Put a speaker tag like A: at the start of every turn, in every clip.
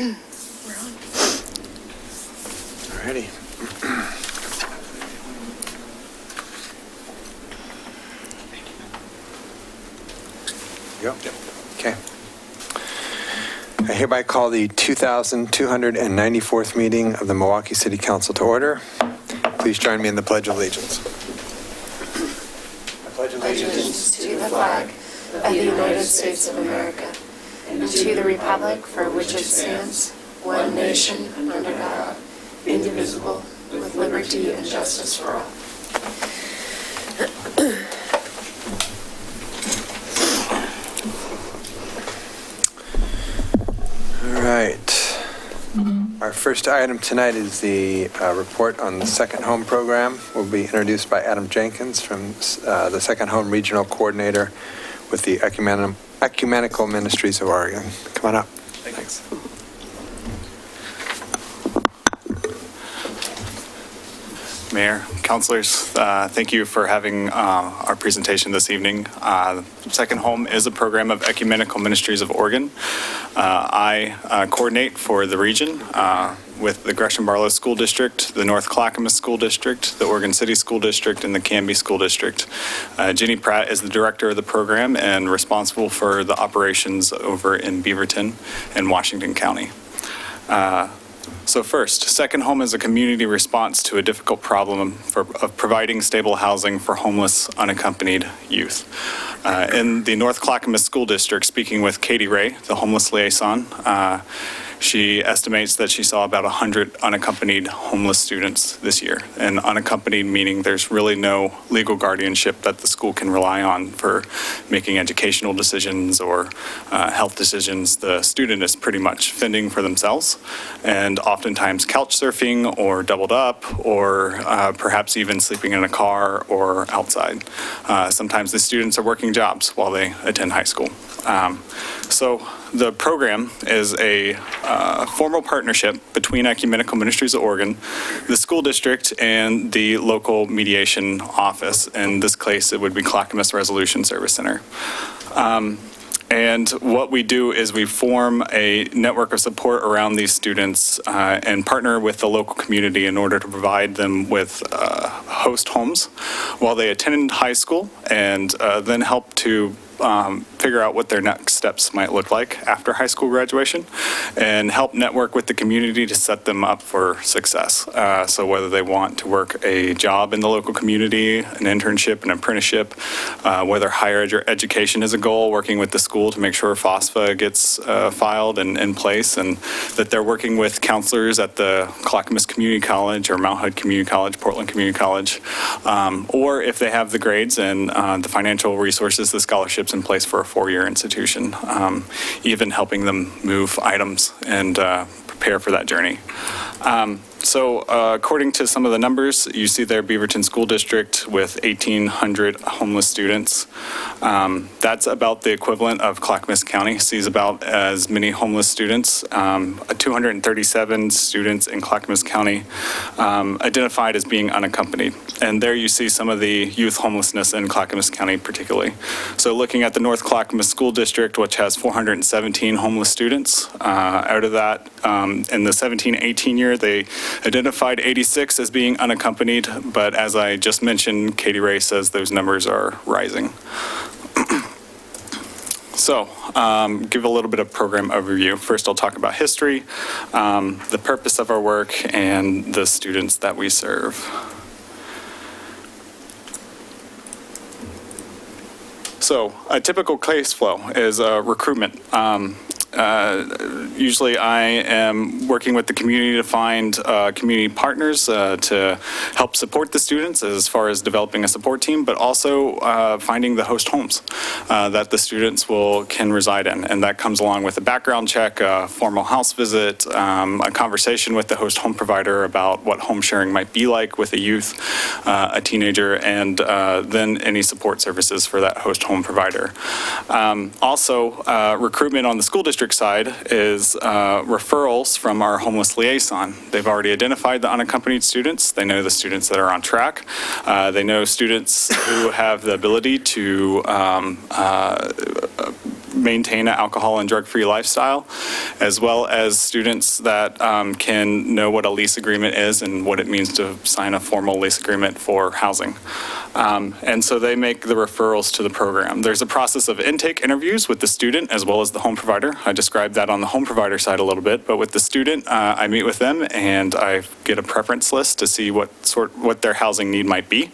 A: We're on.
B: Alrighty. Yep. Okay. I hereby call the 2,294th meeting of the Milwaukee City Council to order. Please join me in the Pledge of Allegiance. I pledge
A: Allegiance to the flag of the United States of America and to the republic for which it stands, one nation under God, indivisible, with liberty and justice for all.
B: All right. Our first item tonight is the report on the Second Home program. Will be introduced by Adam Jenkins from the Second Home Regional Coordinator with the Ecumenical Ministries of Oregon. Come on up. Thanks.
C: Mayor, councilors, thank you for having our presentation this evening. Second Home is a program of Ecumenical Ministries of Oregon. I coordinate for the region with the Gresham Barlow School District, the North Clackamas School District, the Oregon City School District, and the Canby School District. Ginny Pratt is the director of the program and responsible for the operations over in Beaverton and Washington County. So first, Second Home is a community response to a difficult problem of providing stable housing for homeless, unaccompanied youth. In the North Clackamas School District, speaking with Katie Ray, the homeless liaison, she estimates that she saw about 100 unaccompanied homeless students this year. And unaccompanied meaning there's really no legal guardianship that the school can rely on for making educational decisions or health decisions. The student is pretty much fending for themselves and oftentimes couch surfing or doubled up or perhaps even sleeping in a car or outside. Sometimes the students are working jobs while they attend high school. So the program is a formal partnership between Ecumenical Ministries of Oregon, the school district, and the local mediation office. In this case, it would be Clackamas Resolution Service Center. And what we do is we form a network of support around these students and partner with the local community in order to provide them with host homes while they attend high school, and then help to figure out what their next steps might look like after high school graduation, and help network with the community to set them up for success. So whether they want to work a job in the local community, an internship, an apprenticeship, whether higher education is a goal, working with the school to make sure FOSFA gets filed and in place, and that they're working with counselors at the Clackamas Community College or Mount Hood Community College, Portland Community College, or if they have the grades and the financial resources, the scholarships in place for a four-year institution, even helping them move items and prepare for that journey. So according to some of the numbers, you see there Beaverton School District with 1,800 homeless students. That's about the equivalent of Clackamas County sees about as many homeless students. 237 students in Clackamas County identified as being unaccompanied. And there you see some of the youth homelessness in Clackamas County particularly. So looking at the North Clackamas School District, which has 417 homeless students, out of that, in the 17-18 year, they identified 86 as being unaccompanied, but as I just mentioned, Katie Ray says those numbers are rising. So, give a little bit of program overview. First, I'll talk about history, the purpose of our work, and the students that we serve. So, a typical case flow is recruitment. Usually I am working with the community to find community partners to help support the students as far as developing a support team, but also finding the host homes that the students can reside in. And that comes along with a background check, a formal house visit, a conversation with the host home provider about what home sharing might be like with a youth, a teenager, and then any support services for that host home provider. Also, recruitment on the school district side is referrals from our homeless liaison. They've already identified the unaccompanied students. They know the students that are on track. They know students who have the ability to maintain an alcohol and drug-free lifestyle, as well as students that can know what a lease agreement is and what it means to sign a formal lease agreement for housing. And so they make the referrals to the program. There's a process of intake interviews with the student as well as the home provider. I described that on the home provider side a little bit, but with the student, I meet with them and I get a preference list to see what their housing need might be.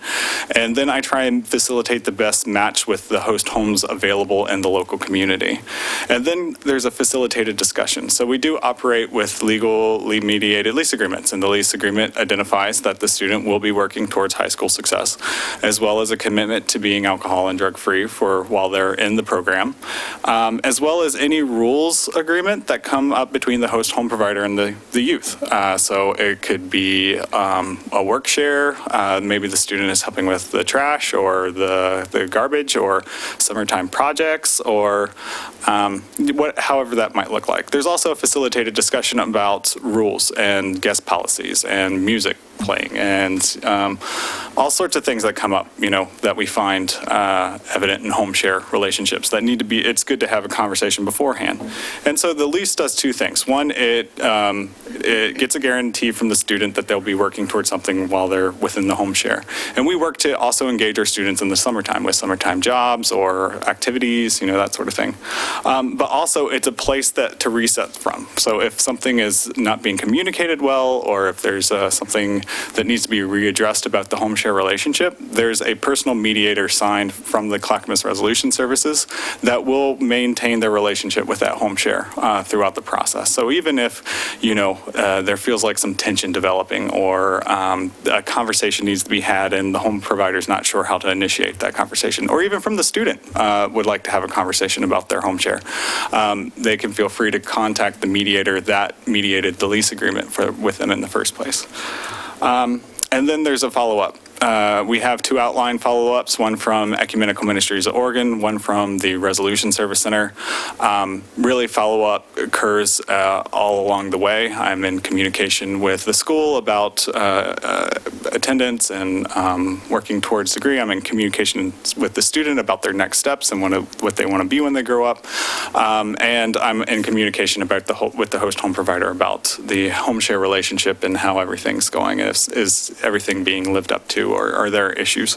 C: And then I try and facilitate the best match with the host homes available in the local community. And then there's a facilitated discussion. So we do operate with legally mediated lease agreements, and the lease agreement identifies that the student will be working towards high school success, as well as a commitment to being alcohol and drug-free for while they're in the program, as well as any rules agreement that come up between the host home provider and the youth. So it could be a work share, maybe the student is helping with the trash or the garbage or summertime projects or however that might look like. There's also a facilitated discussion about rules and guest policies and music playing and all sorts of things that come up, that we find evident in home share relationships that need to be, it's good to have a conversation beforehand. And so the lease does two things. One, it gets a guarantee from the student that they'll be working towards something while they're within the home share. And we work to also engage our students in the summertime with summertime jobs or activities, that sort of thing. But also it's a place to reset from. So if something is not being communicated well, or if there's something that needs to be readdressed about the home share relationship, there's a personal mediator signed from the Clackamas Resolution Services that will maintain their relationship with that home share throughout the process. So even if, there feels like some tension developing or a conversation needs to be had and the home provider's not sure how to initiate that conversation, or even from the student would like to have a conversation about their home share, they can feel free to contact the mediator that mediated the lease agreement with them in the first place. And then there's a follow-up. We have two outline follow-ups, one from Ecumenical Ministries of Oregon, one from the Resolution Service Center. Really, follow-up occurs all along the way. I'm in communication with the school about attendance and working towards degree. I'm in communication with the student about their next steps and what they want to be when they grow up. And I'm in communication about with the host home provider about the home share relationship and how everything's going. Is everything being lived up to? Or are there issues?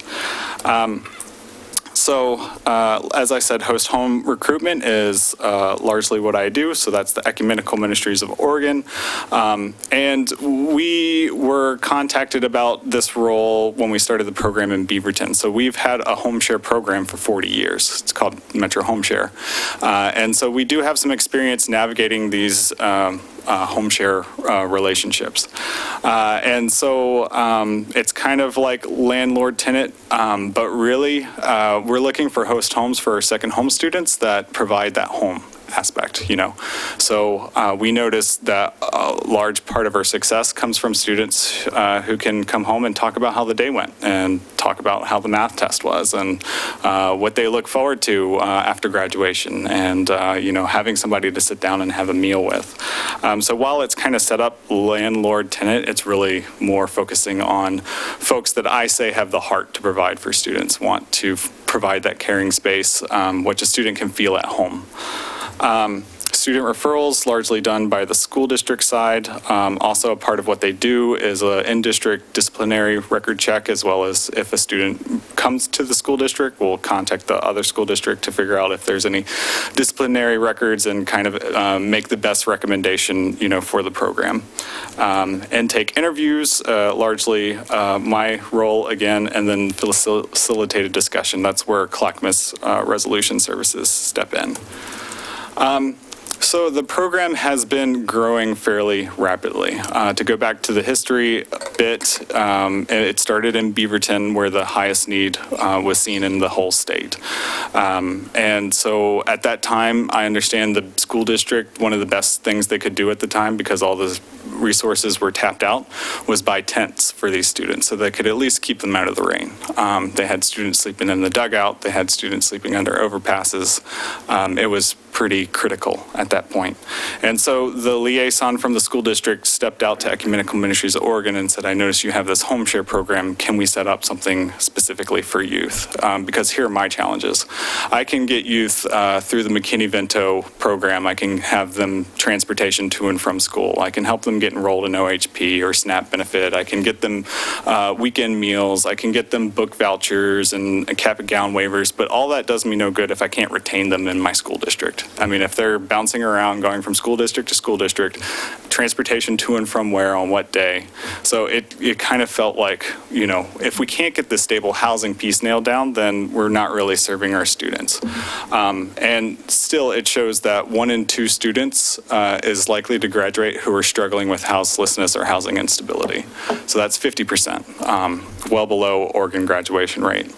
C: So as I said, host home recruitment is largely what I do. So that's the Ecumenical Ministries of Oregon. And we were contacted about this role when we started the program in Beaverton. So we've had a home share program for 40 years. It's called Metro Home Share. And so we do have some experience navigating these home share relationships. And so it's kind of like landlord-tenant, but really we're looking for host homes for our second home students that provide that home aspect, So we noticed that a large part of our success comes from students who can come home and talk about how the day went and talk about how the math test was and what they look forward to after graduation and, having somebody to sit down and have a meal with. So while it's kind of set up landlord-tenant, it's really more focusing on folks that I say have the heart to provide for students, want to provide that caring space, which a student can feel at home. Student referrals largely done by the school district side. Also a part of what they do is an in-district disciplinary record check, as well as if a student comes to the school district, we'll contact the other school district to figure out if there's any disciplinary records and kind of make the best recommendation, for the program. Intake interviews, largely my role again, and then facilitated discussion. That's where Clackamas Resolution Services step in. So the program has been growing fairly rapidly. To go back to the history a bit, it started in Beaverton, where the highest need was seen in the whole state. And so at that time, I understand the school district, one of the best things they could do at the time, because all the resources were tapped out, was buy tents for these students so they could at least keep them out of the rain. They had students sleeping in the dugout. They had students sleeping under overpasses. It was pretty critical at at that point. And so the liaison from the school district stepped out to Ecumenical Ministries of Oregon and said, I noticed you have this home share program. Can we set up something specifically for youth? Because here are my challenges. I can get youth through the McKinney-Vento program. I can have them transportation to and from school. I can help them get enrolled in OHP or SNAP benefit. I can get them weekend meals. I can get them book vouchers and cap and gown waivers. But all that does me no good if I can't retain them in my school district. I mean, if they're bouncing around, going from school district to school district, transportation to and from where on what day. So it kind of felt like, you know, if we can't get the stable housing piece nailed down, then we're not really serving our students. And still, it shows that 1 in 2 students is likely to graduate who are struggling with houselessness or housing instability. So that's 50%, well below Oregon graduation rate.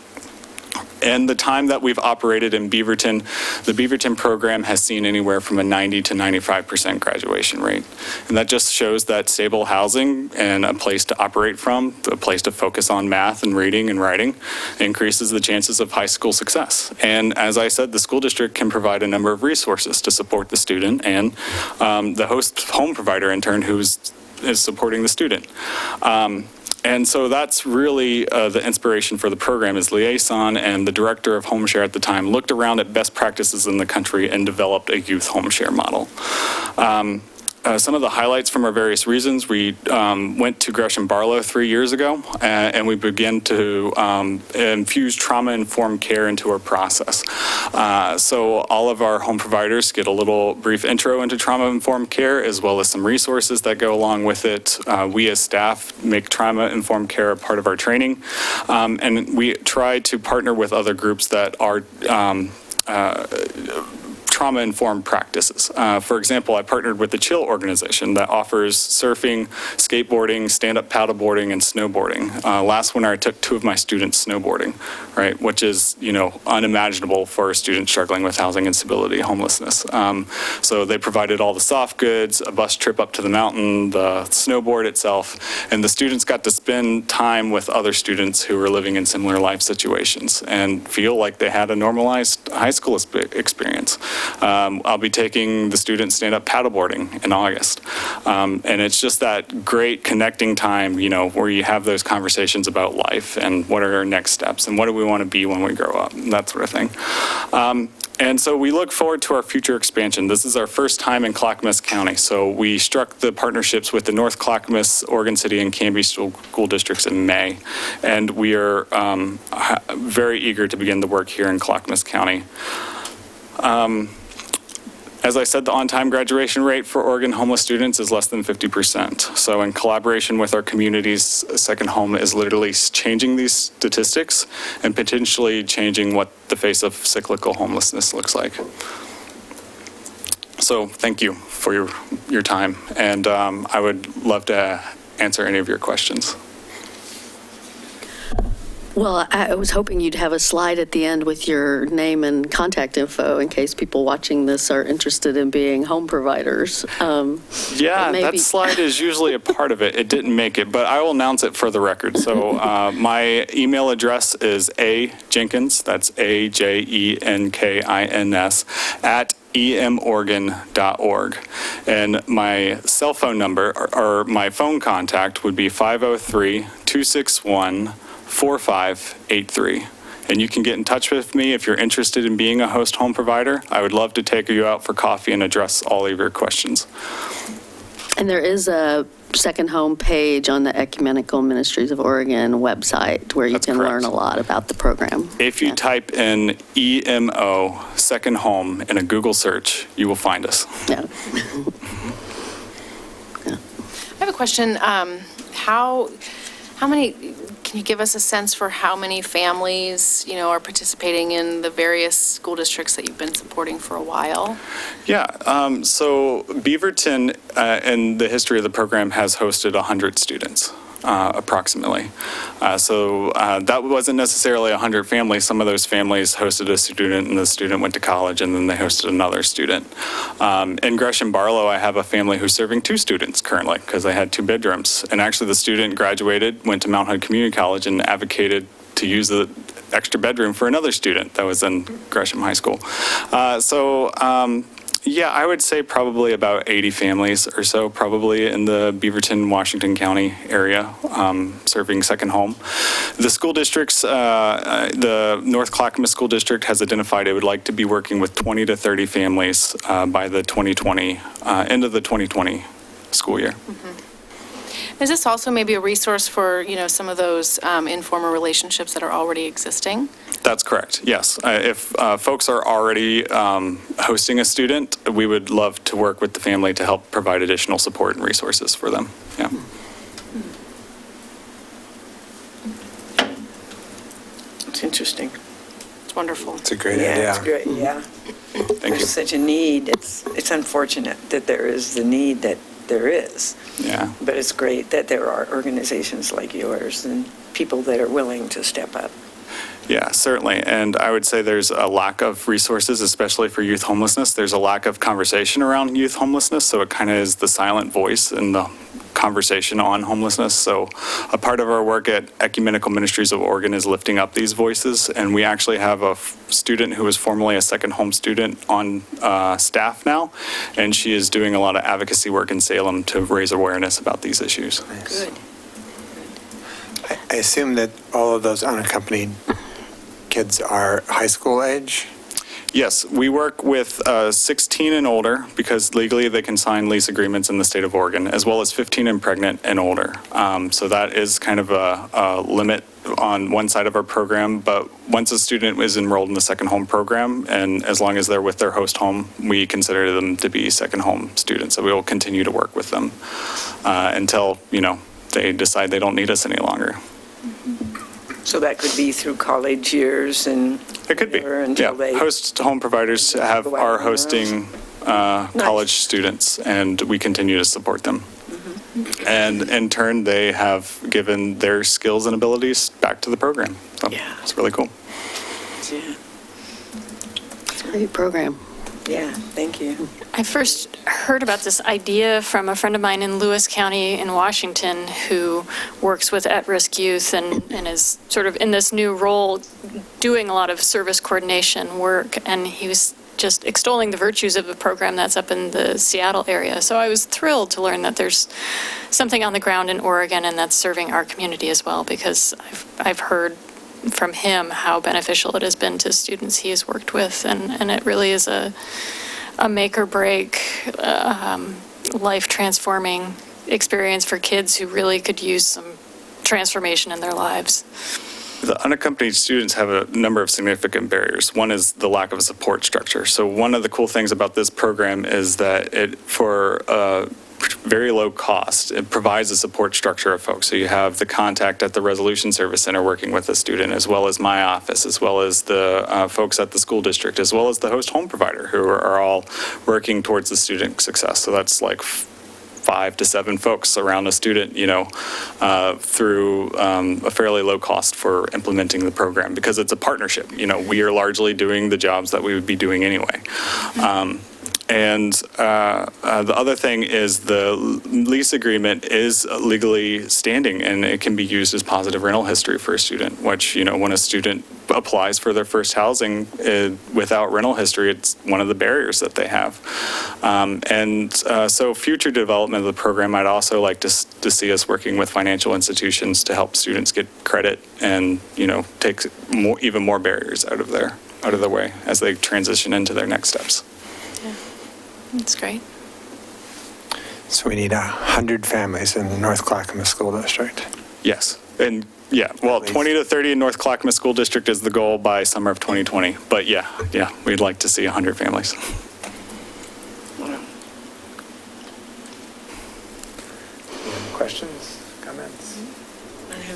C: And the time that we've operated in Beaverton, the Beaverton program has seen anywhere from a 90 to 95% graduation rate. And that just shows that stable housing and a place to operate from, a place to focus on math and reading and writing, increases the chances of high school success. And as I said, the school district can provide a number of resources to support the student and the host home provider in turn is supporting the student. And so that's really the inspiration for the program is liaison, and the director of home share at the time looked around at best practices in the country and developed a youth home share model. Some of the highlights from our various regions, we went to Gresham Barlow 3 years ago, and we began to infuse trauma-informed care into our process. So all of our home providers get a little brief intro into trauma-informed care, as well as some resources that go along with it. We as staff make trauma-informed care a part of our training, and we try to partner with other groups that are trauma-informed practices. For example, I partnered with the Chill organization that offers surfing, skateboarding, stand-up paddleboarding, and snowboarding. Last winter, I took 2 of my students snowboarding, right, which is, you know, unimaginable for a student struggling with housing instability, homelessness. So they provided all the soft goods, a bus trip up to the mountain, the snowboard itself, and the students got to spend time with other students who were living in similar life situations and feel like they had a normalized high school experience. I'll be taking the students stand-up paddleboarding in August. And it's just that great connecting time, you know, where you have those conversations about life and what are our next steps and what do we want to be when we grow up, that sort of thing. And so we look forward to our future expansion. This is our first time in Clackamas County. So we struck the partnerships with the North Clackamas, Oregon City, and Canby school districts in May. And we are very eager to begin the work here in Clackamas County. As I said, the on-time graduation rate for Oregon homeless students is less than 50%. So in collaboration with our communities, Second Home is literally changing these statistics and potentially changing what the face of cyclical homelessness looks like. So thank you for your time. And I would love to answer any of your questions.
D: Well, I was hoping you'd have a slide at the end with your name and contact info in case people watching this are interested in being home providers.
C: Yeah, that slide is usually a part of it. It didn't make it, but I will announce it for the record. So my email address is ajenkins, that's AJENKINS, at emorgan.org. And my cell phone number or my phone contact would be 503-261-4583. And you can get in touch with me if you're interested in being a host home provider. I would love to take you out for coffee and address all of your questions.
D: And there is a Second Home page on the Ecumenical Ministries of Oregon website where you can learn a lot about the program.
C: If you type in EMO Second Home in a Google search, you will find us.
D: Yeah.
A: I have a question. How many, can you give us a sense for how many families, you know, are participating in the various school districts that you've been supporting for a while?
C: Yeah, so Beaverton in the history of the program has hosted 100 students. Approximately. So that wasn't necessarily 100 families. Some of those families hosted a student and the student went to college and then they hosted another student. In Gresham Barlow, I have a family who's serving 2 students currently because they had 2 bedrooms. And actually the student graduated, went to Mount Hood Community College and advocated to use the extra bedroom for another student that was in Gresham High School. Yeah, I would say probably about 80 families or so, probably in the Beaverton, Washington County area, serving second home. The school districts, the North Clackamas School District has identified it would like to be working with 20 to 30 families by the 2020, end of the 2020 school year.
A: Is this also maybe a resource for, some of those informal relationships that are already existing?
C: That's correct, yes. If folks are already hosting a student, we would love to work with the family to help provide additional support and resources for them. Yeah.
E: It's interesting.
A: It's wonderful.
B: It's a great
E: Yeah,
B: idea.
E: it's great, yeah.
C: Thank you.
E: There's such a need. It's unfortunate that there is the need that there is.
C: Yeah.
E: But it's great that there are organizations like yours and people that are willing to step up.
C: Yeah, certainly. And I would say there's a lack of resources, especially for youth homelessness. There's a lack of conversation around youth homelessness. So it kind of is the silent voice in the conversation on homelessness. So a part of our work at Ecumenical Ministries of Oregon is lifting up these voices. And we actually have a student who was formerly a second home student on staff now. And she is doing a lot of advocacy work in Salem to raise awareness about these issues.
B: Nice.
E: Good.
B: I assume that all of those unaccompanied kids are high school age?
C: Yes, we work with 16 and older because legally they can sign lease agreements in the state of Oregon, as well as 15 and pregnant and older. So that is kind of a limit on one side of our program. But once a student is enrolled in the second home program, and as long as they're with their host home, we consider them to be second home students. So we will continue to work with them until, they decide they don't need us any longer.
E: So that could be through college years and.
C: It could be,
E: Until they.
C: Host home providers are hosting college students, and we continue to support them. And in turn, they have given their skills and abilities back to the program. So
E: Yeah.
C: it's really cool.
E: Yeah.
D: It's a great program.
E: Yeah, thank you.
F: I first heard about this idea from a friend of mine in Lewis County in Washington who works with at-risk youth and is sort of in this new role doing a lot of service coordination work. And he was just extolling the virtues of the program that's up in the Seattle area. So I was thrilled to learn that there's something on the ground in Oregon and that's serving our community as well, because I've heard from him how beneficial it has been to students he has worked with, and it really is a make or break, life transforming experience for kids who really could use some transformation in their lives.
C: The unaccompanied students have a number of significant barriers. One is the lack of a support structure. So one of the cool things about this program is that it, for very low cost, it provides a support structure of folks. So you have the contact at the Resolution Service Center working with the student, as well as my office, as well as the folks at the school district, as well as the host home provider, who are all working towards the student success. So that's like 5 to 7 folks around a student, through a fairly low cost for implementing the program, because it's a partnership. We are largely doing the jobs that we would be doing anyway. And the other thing is the lease agreement is legally standing, and it can be used as positive rental history for a student, which, when a student applies for their first housing without rental history, it's one of the barriers that they have. So future development of the program, I'd also like to see us working with financial institutions to help students get credit and, take even more barriers out of their way as they transition into their next steps.
F: That's great.
B: So we need 100 families in the North Clackamas School District.
C: Yes. And 20 to 30 in North Clackamas School District is the goal by summer of 2020. But yeah, we'd like to see 100 families.
B: Questions, comments?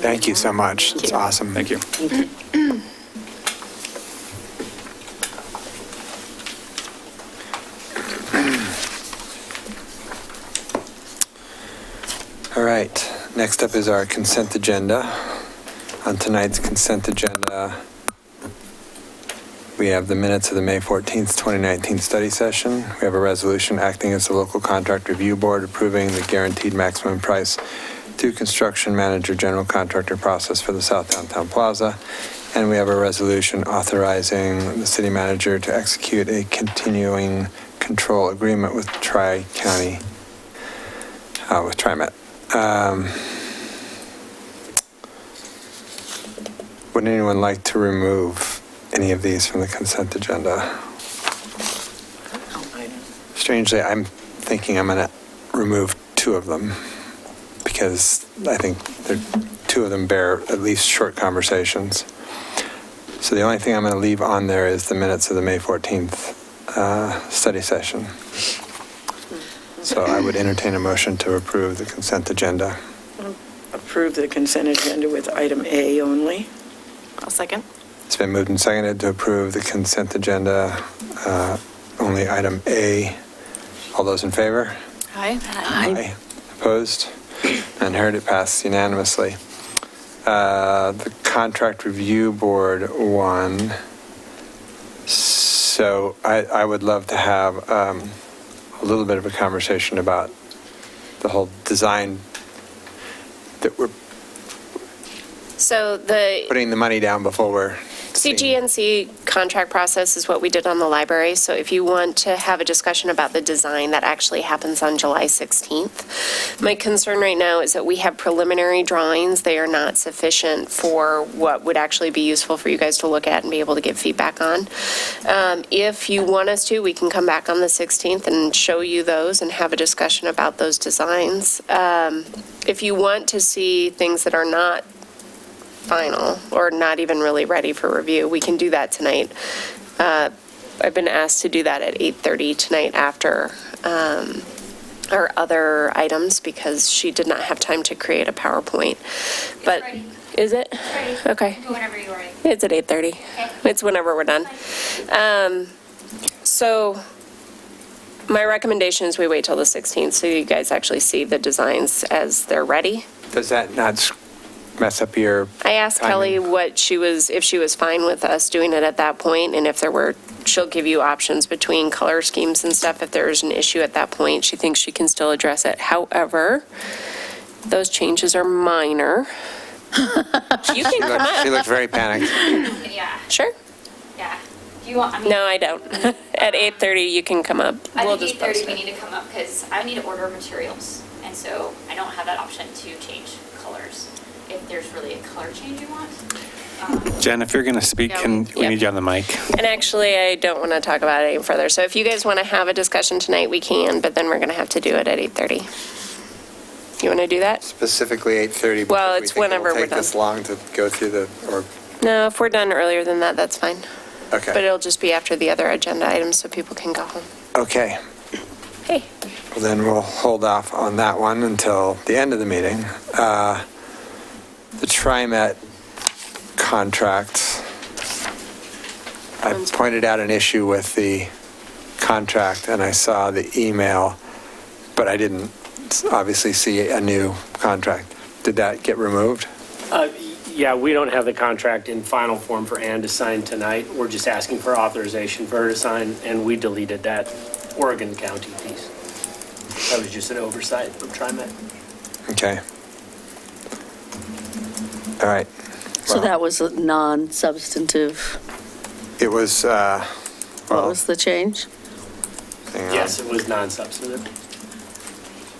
B: Thank you so much. It's awesome.
C: Thank you.
B: All right, next up is our consent agenda. On tonight's consent agenda, we have the minutes of the May 14th, 2019 study session. We have a resolution acting as the local contract review board approving the guaranteed maximum price to construction manager general contractor process for the South Downtown Plaza. And we have a resolution authorizing the city manager to execute a continuing control agreement with Tri-County, with TriMet. Would anyone like to remove any of these from the consent agenda? Strangely, I'm thinking I'm going to remove 2 of them because I think 2 of them bear at least short conversations. So the only thing I'm going to leave on there is the minutes of the May 14th study session. So I would entertain a motion to approve the consent agenda.
E: Approve the consent agenda with item A only.
A: I'll second.
B: It's been moved and seconded to approve the consent agenda, only item A. All those in favor?
A: Aye.
B: Aye. Opposed? None heard. It passed unanimously. The contract review board one. So I would love to have a little bit of a conversation about the whole design that we're
A: So the
B: putting the money down before we're seeing.
A: CGNC contract process is what we did on the library. So if you want to have a discussion about the design, that actually happens on July 16th. My concern right now is that we have preliminary drawings. They are not sufficient for what would actually be useful for you guys to look at and be able to give feedback on. If you want us to, we can come back on the 16th and show you those and have a discussion about those designs. If you want to see things that are not final or not even really ready for review, we can do that tonight. I've been asked to do that at 8:30 tonight after our other items because she did not have time to create a PowerPoint. But
G: ready.
A: Is it?
G: It's ready.
A: Okay.
G: Do whenever you're ready.
A: It's at 8:30.
G: Okay.
A: It's whenever we're done. So my recommendation is we wait till the 16th so you guys actually see the designs as they're ready.
B: Does that not mess up your
A: I asked
B: timing?
A: Kelly if she was fine with us doing it at that point, and if she'll give you options between color schemes and stuff. If there's an issue at that point, she thinks she can still address it. However, those changes are minor. You can come
B: She
A: up.
B: looked very panicked.
G: Yeah,
A: Sure.
G: yeah. Do you want, I mean,
A: No, I don't. At 8:30, you can come up.
G: I
A: We'll
G: think
A: just post
G: 8:30 we
A: it.
G: need to come up because I need to order materials. And so I don't have that option to change colors. If there's really a color change you want.
H: Jen, if you're going to speak, we
A: Yep.
H: need you on the mic.
A: And actually, I don't want to talk about it any further. So if you guys want to have a discussion tonight, we can, but then we're going to have to do it at 8:30. You want to do that?
B: Specifically 8:30. because
A: Well,
B: we
A: it's
B: think it will
A: whenever we're
B: take this
A: done.
B: long to go through or,
A: No, if we're done earlier than that, that's fine. But
B: okay.
A: it'll just be after the other agenda items so people can go home.
B: Okay.
A: Hey.
B: Well, then we'll hold off on that one until the end of the meeting. The TriMet contract, I pointed out an issue with the contract and I saw the email, but I didn't obviously see a new contract. Did that get removed?
I: Yeah, we don't have the contract in final form for Ann to sign tonight. We're just asking for authorization for her to sign, and we deleted that Oregon County piece. That was just an oversight from TriMet.
B: Okay. All right.
D: So
B: Well,
D: that was a non-substantive.
B: It was,
D: What was the change?
B: hang on.
I: Yes, it was non-substantive.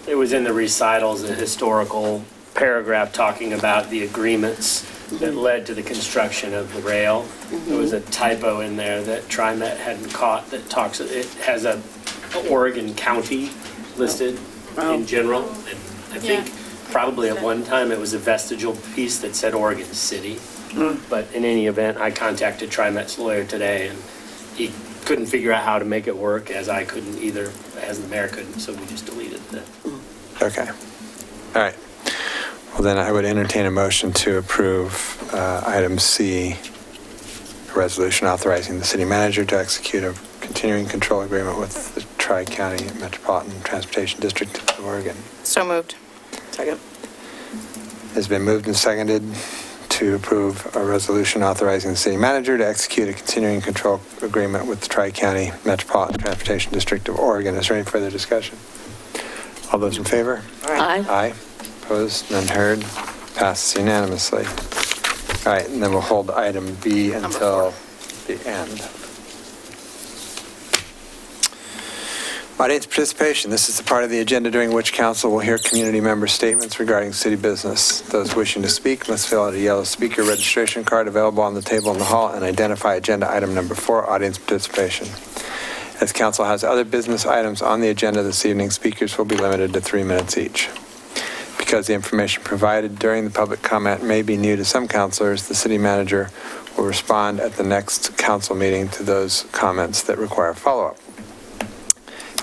I: It was in the recitals, a historical paragraph talking about the agreements that led to the construction of the rail. There was a typo in there that TriMet hadn't caught that talks, it has a Oregon County listed in general. And I think probably at one time it was a vestigial piece that said Oregon City. But in any event, I contacted TriMet's lawyer today and he couldn't figure out how to make it work, as I couldn't either, as the mayor couldn't, so we just deleted it.
B: Okay. All right. Well, then I would entertain a motion to approve item C, a resolution authorizing the city manager to execute a continuing control agreement with the Tri-County Metropolitan Transportation District of Oregon.
A: So moved.
E: Second.
B: Has been moved and seconded to approve a resolution authorizing the city manager to execute a continuing control agreement with the Tri-County Metropolitan Transportation District of Oregon. Is there any further discussion? All those in favor?
D: Aye.
B: Aye. Opposed? None heard. Passes unanimously. All right, and then we'll hold item B until the end. Audience participation. This is the part of the agenda during which council will hear community member statements regarding city business. Those wishing to speak must fill out a yellow speaker registration card available on the table in the hall and identify agenda item number 4, audience participation. As council has other business items on the agenda this evening, speakers will be limited to 3 minutes each. Because the information provided during the public comment may be new to some councilors, the city manager will respond at the next council meeting to those comments that require follow-up.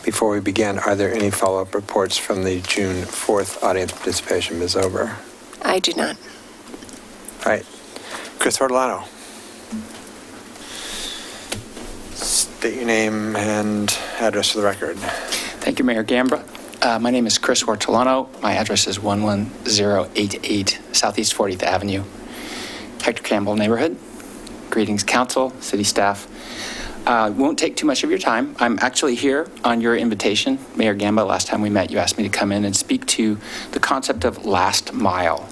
B: Before we begin, are there any follow-up reports from the June 4th audience participation? Ms. Ober.
A: I do not.
B: All right. Chris Ortolano. State your name and address for the record.
J: Thank you, Mayor Gambra. My name is Chris Ortolano. My address is 11088 Southeast 40th Avenue, Hector Campbell neighborhood. Greetings, council, city staff. Won't take too much of your time. I'm actually here on your invitation. Mayor Gamba, last time we met, you asked me to come in and speak to the concept of last mile.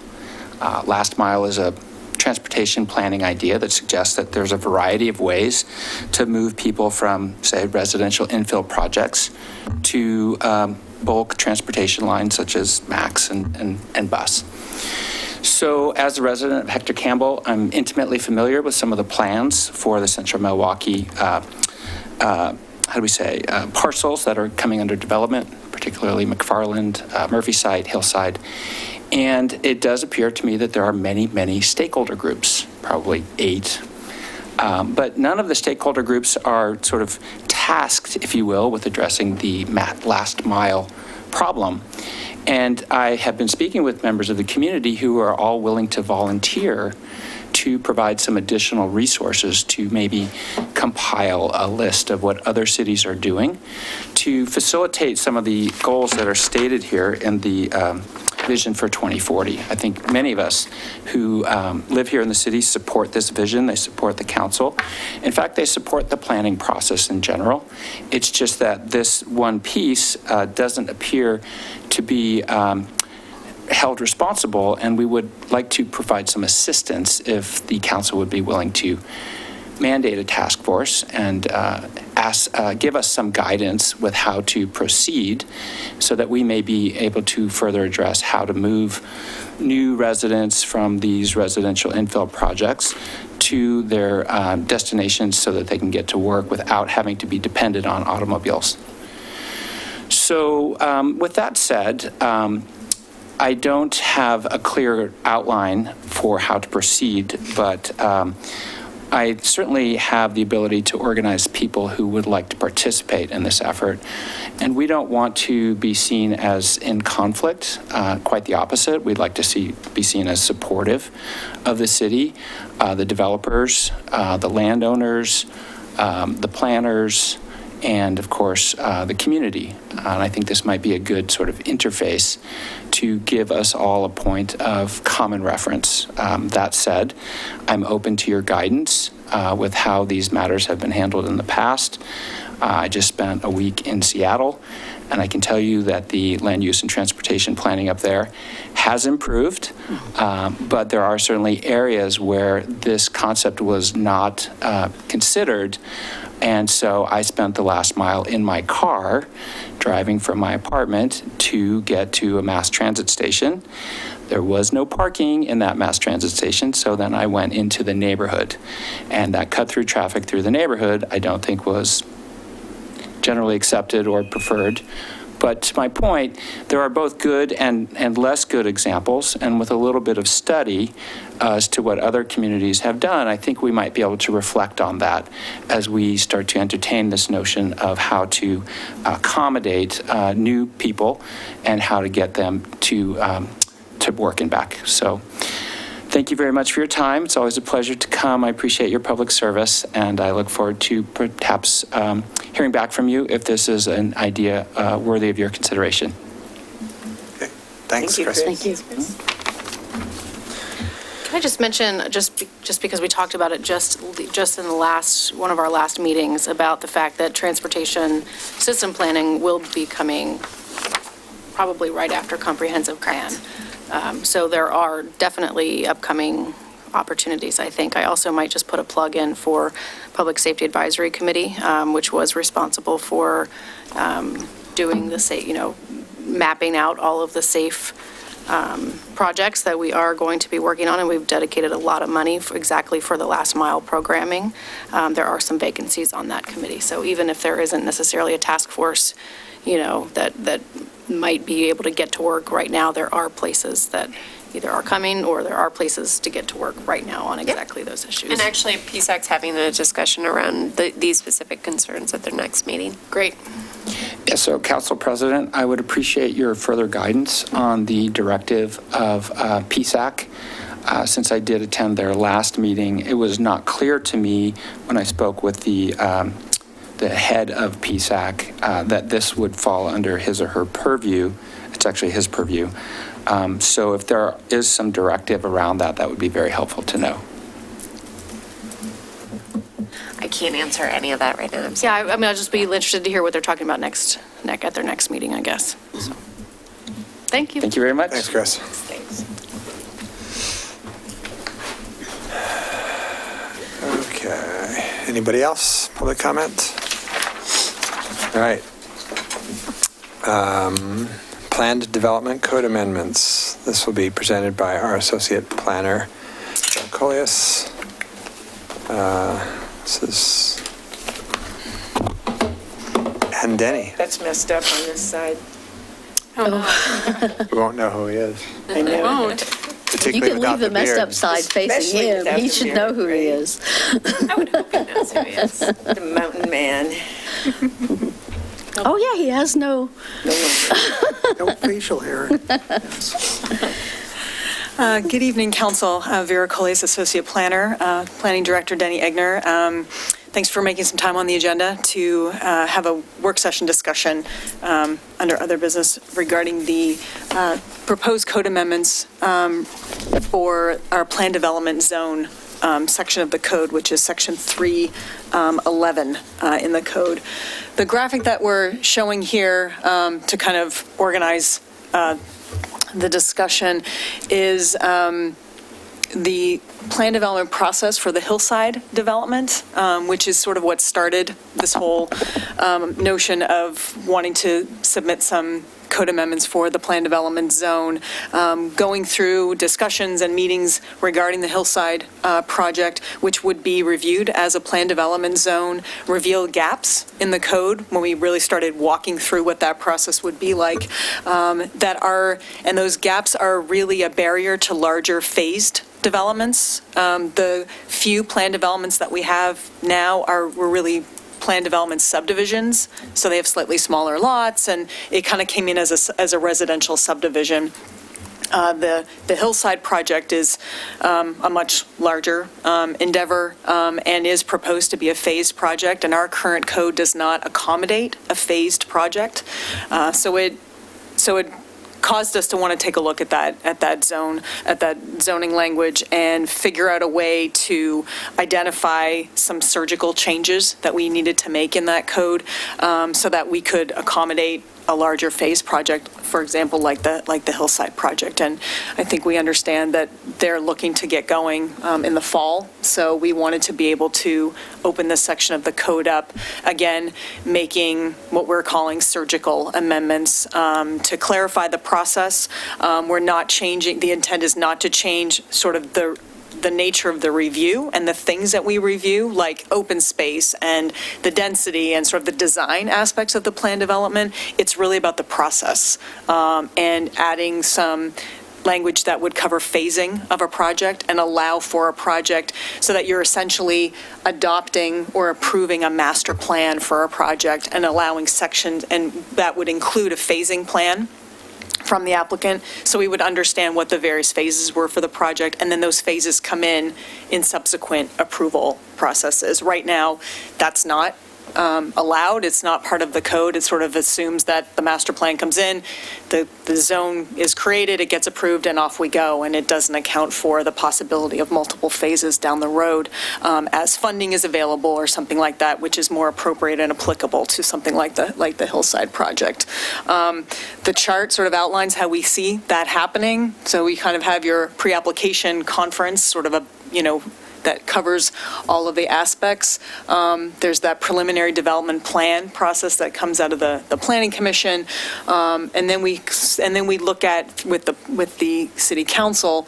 J: Last mile is a transportation planning idea that suggests that there's a variety of ways to move people from, say, residential infill projects to bulk transportation lines such as MAX and bus. So as a resident of Hector Campbell, I'm intimately familiar with some of the plans for the Central Milwaukee, parcels that are coming under development, particularly McFarland, Murphyside, Hillside. And it does appear to me that there are many, many stakeholder groups, probably 8. But none of the stakeholder groups are sort of tasked, if you will, with addressing the last mile problem. And I have been speaking with members of the community who are all willing to volunteer to provide some additional resources to maybe compile a list of what other cities are doing to facilitate some of the goals that are stated here in the Vision for 2040. I think many of us who live here in the city support this vision. They support the council. In fact, they support the planning process in general. It's just that this one piece doesn't appear to be held responsible, and we would like to provide some assistance if the council would be willing to mandate a task force and give us some guidance with how to proceed so that we may be able to further address how to move new residents from these residential infill projects to their destinations so that they can get to work without having to be dependent on automobiles. So with that said, I don't have a clear outline for how to proceed, but I certainly have the ability to organize people who would like to participate in this effort. And we don't want to be seen as in conflict, quite the opposite. We'd like to be seen as supportive of the city, the developers, the landowners, the planners, and of course, the community. And I think this might be a good sort of interface to give us all a point of common reference. That said, I'm open to your guidance with how these matters have been handled in the past. I just spent a week in Seattle, and I can tell you that the land use and transportation planning up there has improved, but there are certainly areas where this concept was not considered. And so I spent the last mile in my car driving from my apartment to get to a mass transit station. There was no parking in that mass transit station, so then I went into the neighborhood. And that cut-through traffic through the neighborhood I don't think was generally accepted or preferred. But to my point, there are both good and less good examples, and with a little bit of study as to what other communities have done, I think we might be able to reflect on that as we start to entertain this notion of how to accommodate new people and how to get them to work and back. So thank you very much for your time. It's always a pleasure to come. I appreciate your public service, and I look forward to perhaps hearing back from you if this is an idea worthy of your consideration.
B: Okay. Thanks,
E: Thank you,
B: Chris.
E: Chris.
D: Thank you.
A: Can I just mention, just because we talked about it just in the one of our last meetings, about the fact that transportation system planning will be coming probably right after comprehensive plan. So there are definitely upcoming
K: opportunities, I think. I also might just put a plug in for Public Safety Advisory Committee, which was responsible for doing the, mapping out all of the safe projects that we are going to be working on, and we've dedicated a lot of money exactly for the last mile programming. There are some vacancies on that committee, so even if there isn't necessarily a task force, that might be able to get to work right now, there are places that either are coming or there are places to get to work right now on exactly those issues.
A: And actually, PSAC's having a discussion around these specific concerns at their next meeting.
K: Great.
J: Yeah, so Council President, I would appreciate your further guidance on the directive of PSAC. Since I did attend their last meeting, it was not clear to me when I spoke with the head of PSAC that this would fall under his or her purview. It's actually his purview. So if there is some directive around that, that would be very helpful to know.
A: I can't answer any of that right now. I'm sorry.
K: Yeah, I'll just be interested to hear what they're talking about at their next meeting, I guess. So, thank you.
J: Thank you very much.
B: Thanks, Chris.
A: Thanks.
B: Okay. Anybody else? Public comment? All right. Planned Development Code Amendments. This will be presented by our Associate Planner, Joe Collius. This is... and Denny.
E: That's messed up on this side.
B: We won't know who he is.
E: I know.
F: Won't.
D: You
B: Particularly
D: can
B: without
D: leave the messed
B: beard.
D: up side facing
E: Especially
D: him.
E: without
D: He
E: the
D: should
E: beard,
D: know who he
E: right?
D: is.
A: I would hope he knows who he is.
E: The mountain man.
D: Oh, yeah, he has no...
L: No facial hair.
M: Good evening, Council. Vera Collias, Associate Planner, Planning Director Denny Egner. Thanks for making some time on the agenda to have a work session discussion under other business regarding the proposed code amendments for our plan development zone section of the code, which is section 311 in the code. The graphic that we're showing here to kind of organize the discussion is the plan development process for the hillside development, which is sort of what started this whole notion of wanting to submit some code amendments for the plan development zone, going through discussions and meetings regarding the hillside project, which would be reviewed as a plan development zone, reveal gaps in the code when we really started walking through what that process would be like, and those gaps are really a barrier to larger phased developments. The few plan developments that we have now were really plan development subdivisions, so they have slightly smaller lots, and it kind of came in as a residential subdivision. The Hillside project is a much larger endeavor and is proposed to be a phased project, and our current code does not accommodate a phased project. So it caused us to want to take a look at that zoning language and figure out a way to identify some surgical changes that we needed to make in that code so that we could accommodate a larger phase project, for example, like the Hillside project. And I think we understand that they're looking to get going in the fall. So we wanted to be able to open this section of the code up, again, making what we're calling surgical amendments to clarify the process. We're not changing, the intent is not to change sort of the nature of the review and the things that we review, like open space and the density and sort of the design aspects of the plan development. It's really about the process and adding some language that would cover phasing of a project and allow for a project so that you're essentially adopting or approving a master plan for a project and allowing sections, and that would include a phasing plan from the applicant, so we would understand what the various phases were for the project, and then those phases come in subsequent approval processes. Right now, that's not allowed. It's not part of the code. It sort of assumes that the master plan comes in, the zone is created, it gets approved, and off we go. And it doesn't account for the possibility of multiple phases down the road as funding is available or something like that, which is more appropriate and applicable to something like the Hillside project. The chart sort of outlines how we see that happening. So we kind of have your pre-application conference, sort of that covers all of the aspects. There's that preliminary development plan process that comes out of the Planning Commission, and then we look at with the City Council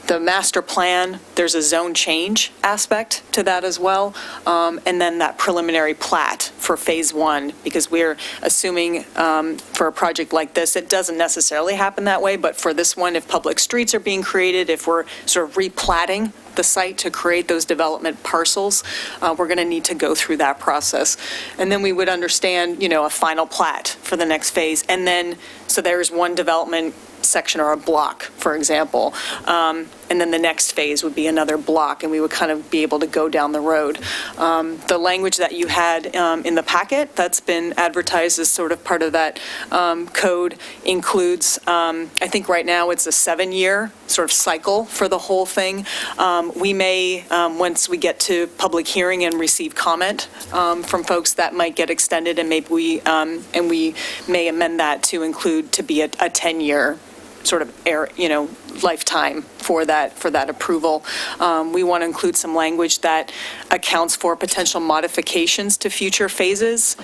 M: the master plan. There's a zone change aspect to that as well, and then that preliminary plat for phase 1, because we're assuming for a project like this, it doesn't necessarily happen that way, but for this one, if public streets are being created, if we're sort of replatting the site to create those development parcels, we're going to need to go through that process. And then we would understand, a final plat for the next phase. And then, so there's one development section or a block, for example. And then the next phase would be another block, and we would kind of be able to go down the road. The language that you had in the packet that's been advertised as sort of part of that code includes, I think right now it's a 7-year sort of cycle for the whole thing. We may, once we get to public hearing and receive comment from folks, that might get extended, and maybe we may amend that to include to be a 10-year sort of lifetime for that approval. We want to include some language that accounts for potential modifications to future phases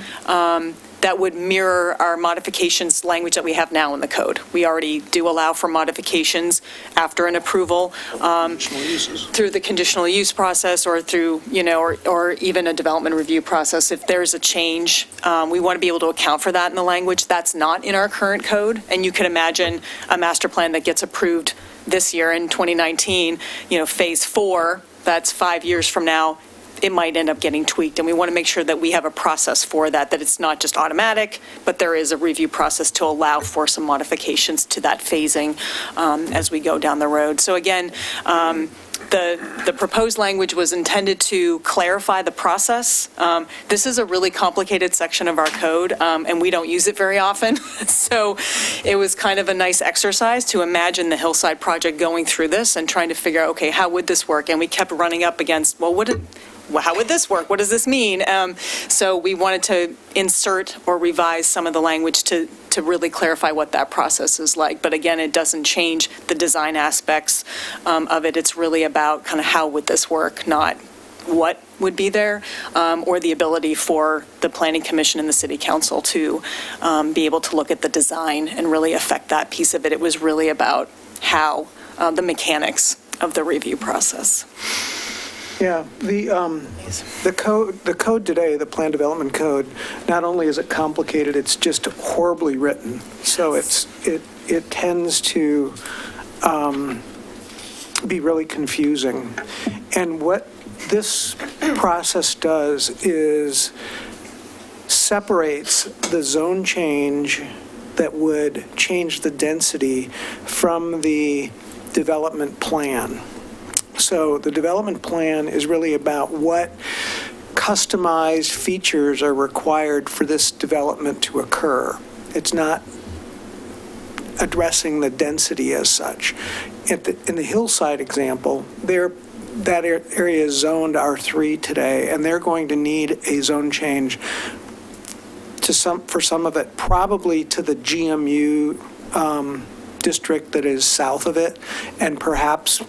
M: that would mirror our modifications language that we have now in the code. We already do allow for modifications after an approval through the conditional use process or through, or even a development review process. If there's a change, we want to be able to account for that in the language. That's not in our current code. And you can imagine a master plan that gets approved this year in 2019, phase 4, that's 5 years from now, it might end up getting tweaked. And we want to make sure that we have a process for that it's not just automatic, but there is a review process to allow for some modifications to that phasing as we go down the road. So again, the proposed language was intended to clarify the process. This is a really complicated section of our code, and we don't use it very often. So it was kind of a nice exercise to imagine the Hillside project going through this and trying to figure out, okay, how would this work? And we kept running up against, how would this work? What does this mean? So we wanted to insert or revise some of the language to really clarify what that process is like. But again, it doesn't change the design aspects of it. It's really about kind of how would this work, not what would be there, or the ability for the Planning Commission and the City Council to be able to look at the design and really affect that piece of it. It was really about how the mechanics of the review process.
L: Yeah, the code today, the plan development code, not only is it complicated, it's just horribly written. So it tends to be really confusing. And what this process does is separates the zone change that would change the density from the development plan. So the development plan is really about what customized features are required for this development to occur. It's not addressing the density as such. In the Hillside example, that area is zoned R3 today, and they're going to need a zone change for some of it, probably to the GMU district that is south of it, and perhaps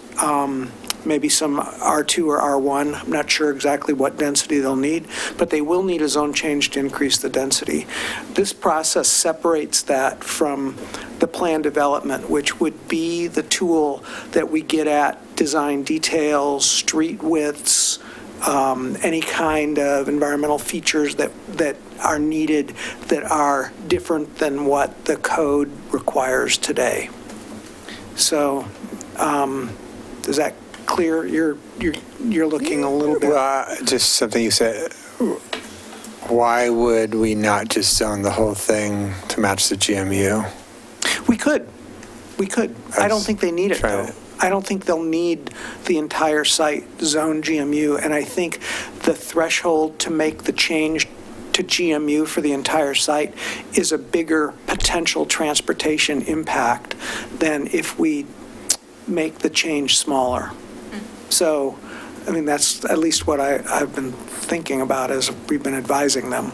L: maybe some R2 or R1. I'm not sure exactly what density they'll need, but they will need a zone change to increase the density. This process separates that from the plan development, which would be the tool that we get at design details, street widths, any kind of environmental features that are needed that are different than what the code requires today. So, is that clear? You're looking a little bit.
B: Well, just something you said. Why would we not just zone the whole thing to match the GMU?
L: We could. I don't think they need it, though. I don't think they'll need the entire site zone GMU, and I think the threshold to make the change to GMU for the entire site is a bigger potential transportation impact than if we make the change smaller. So, I mean, that's at least what I've been thinking about as we've been advising them.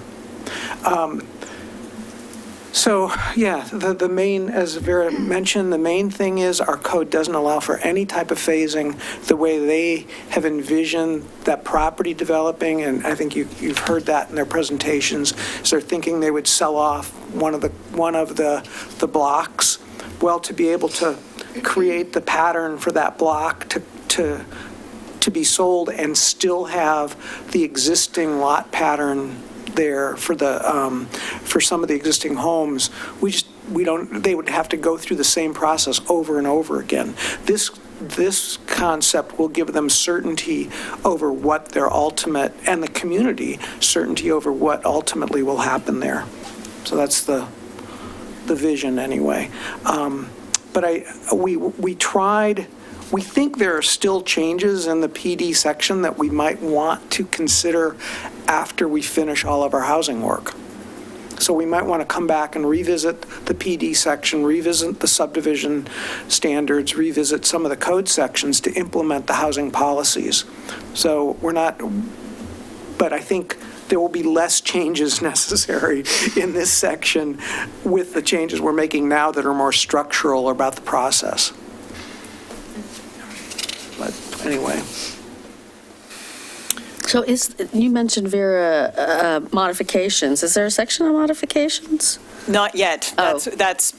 L: So, yeah, the main, as Vera mentioned, the main thing is our code doesn't allow for any type of phasing the way they have envisioned that property developing, and I think you've heard that in their presentations. So they're thinking they would sell off one of the blocks. Well, to be able to create the pattern for that block to be sold and still have the existing lot pattern there for some of the existing homes, they would have to go through the same process over and over again. This concept will give them certainty over what their ultimate, and the community certainty over what ultimately will happen there. So that's the vision anyway. But we think there are still changes in the PD section that we might want to consider after we finish all of our housing work. So we might want to come back and revisit the PD section, revisit the subdivision standards, revisit some of the code sections to implement the housing policies. So but I think there will be less changes necessary in this section with the changes we're making now that are more structural about the process. But anyway.
D: So you mentioned, Vera, modifications. Is there a section on modifications?
M: Not yet. That's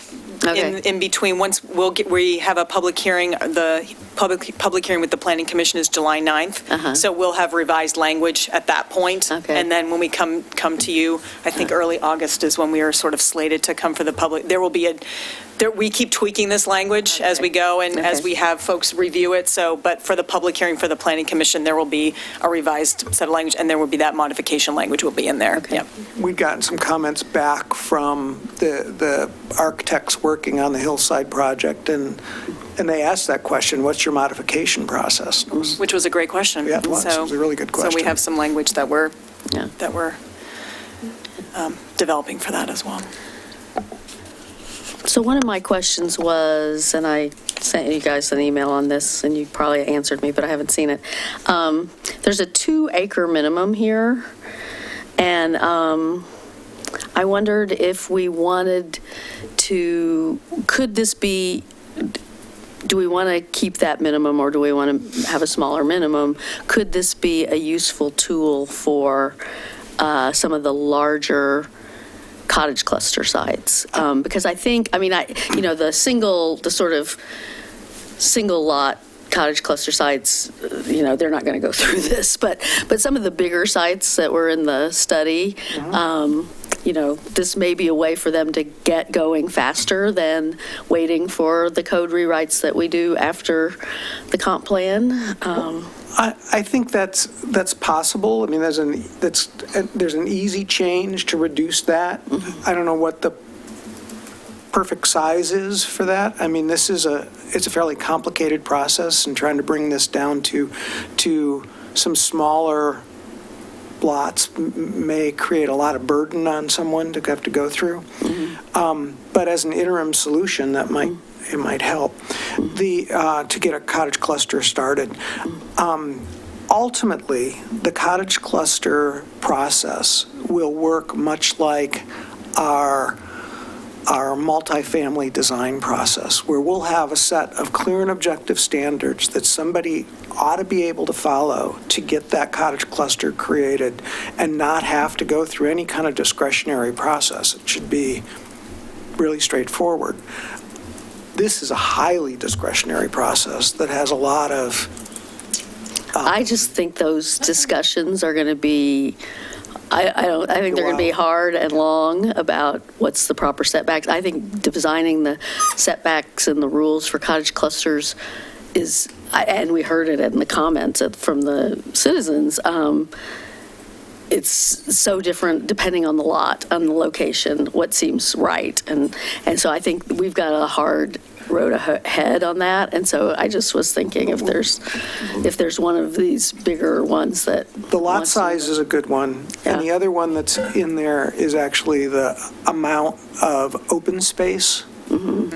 D: Okay.
M: in between. Once we have a public hearing, the public hearing with the Planning Commission is July 9th. So we'll have revised language at that point.
D: Okay.
M: And then when we come to you, I think early August is when we are sort of slated to come for the public. There will be we keep tweaking this language as we go and as we have folks review it. So, but for the public hearing for the Planning Commission, there will be a revised set of language, and there will be that modification language will be in there.
D: Okay.
M: Yep.
L: We've gotten some comments back from the architects working on the Hillside project, and they asked that question, what's your modification process?
M: Which was a great question.
L: Yeah, it was. It was a really good question.
M: So we have some language that we're developing for that as well.
D: So one of my questions was, and I sent you guys an email on this, and you probably answered me, but I haven't seen it. There's a 2-acre minimum here, and I wondered if we wanted to, do we want to keep that minimum, or do we want to have a smaller minimum? Could this be a useful tool for some of the larger cottage cluster sites? Because I think, the sort of single lot cottage cluster sites, they're not going to go through this, but some of the bigger sites that were in the study, this may be a way for them to get going faster than waiting for the code rewrites that we do after the comp plan.
L: I think that's possible. I mean, there's an easy change to reduce that. I don't know what the perfect size is for that. I mean, it's a fairly complicated process, and trying to bring this down to some smaller lots may create a lot of burden on someone to have to go through. But as an interim solution, it might help to get a cottage cluster started. Ultimately, the cottage cluster process will work much like our multifamily design process, where we'll have a set of clear and objective standards that somebody ought to be able to follow to get that cottage cluster created and not have to go through any kind of discretionary process. It should be really straightforward. This is a highly discretionary process that has a lot of...
D: I just think those discussions are going to be... I think they're going to be hard and long about what's the proper setbacks. I think designing the setbacks and the rules for cottage clusters is, and we heard it in the comments from the citizens, it's so different depending on the lot, on the location, what seems right. And so I think we've got a hard road ahead on that. And so I just was thinking if there's one of these bigger ones that.
L: The lot size is a good one.
D: Yeah.
L: And the other one that's in there is actually the amount of open space,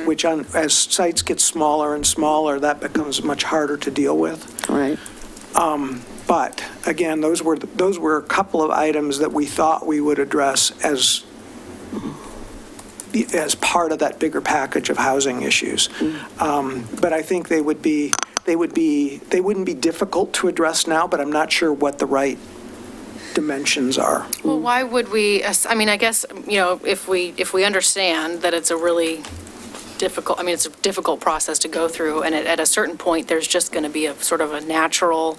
L: which as sites get smaller and smaller, that becomes much harder to deal with.
D: Right.
L: But again, those were a couple of items that we thought we would address as part of that bigger package of housing issues. But I think they wouldn't be difficult to address now, but I'm not sure what the right dimensions are.
K: Well, why would we, I mean, I guess, if we understand that it's a really difficult, it's a difficult process to go through, and at a certain point, there's just going to be a sort of a natural,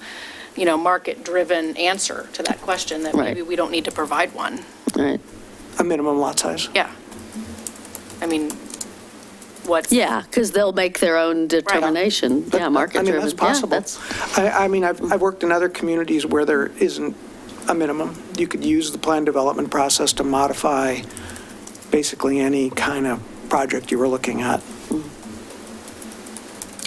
K: market-driven answer to that question that maybe we don't need to provide one.
D: Right.
L: A minimum lot size?
K: Yeah. What's...
D: Yeah, because they'll make their own determination.
L: But,
D: yeah, market-driven.
L: that's possible.
D: Yeah,
L: I've worked in other communities where there isn't a minimum. You could use the plan development process to modify basically any kind of project you were looking at.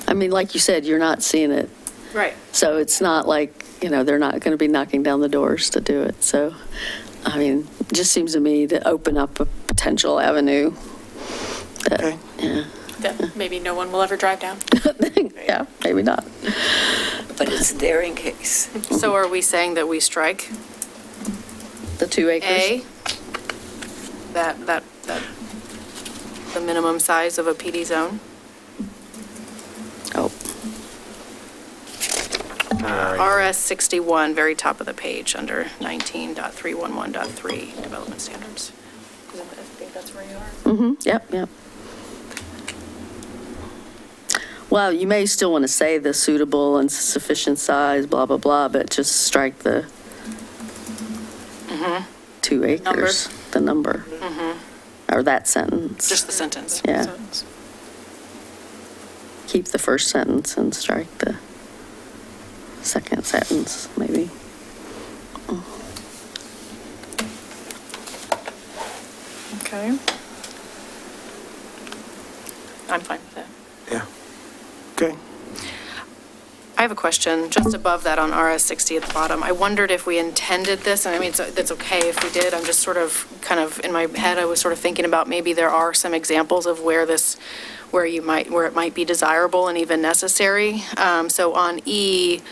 D: like you said, you're not seeing it.
K: Right.
D: So it's not like, they're not going to be knocking down the doors to do it. So, it just seems to me to open up a potential avenue that,
L: Okay.
D: yeah.
F: That maybe no one will ever drive down.
D: Yeah, maybe not.
E: But it's there in case.
K: So are we saying that we strike
D: The 2 acres?
K: A, that the minimum size of a PD zone?
D: Oh,
K: RS 61, very top of the page, under 19.311.3, development standards. I think that's where you are.
D: yep. Well, you may still want to say the suitable and sufficient size, blah, blah, blah, but just strike the 2 acres, the number, or that sentence.
K: Just the sentence.
D: Yeah. Keep the first sentence and strike the second sentence, maybe.
M: Okay.
K: I'm fine with that.
L: Yeah. Okay.
K: I have a question just above that on RS 60 at the bottom. I wondered if we intended this, and that's okay if we did. I'm just sort of kind of in my head, I was sort of thinking about maybe there are some examples of where it might be desirable and even necessary. So on E1,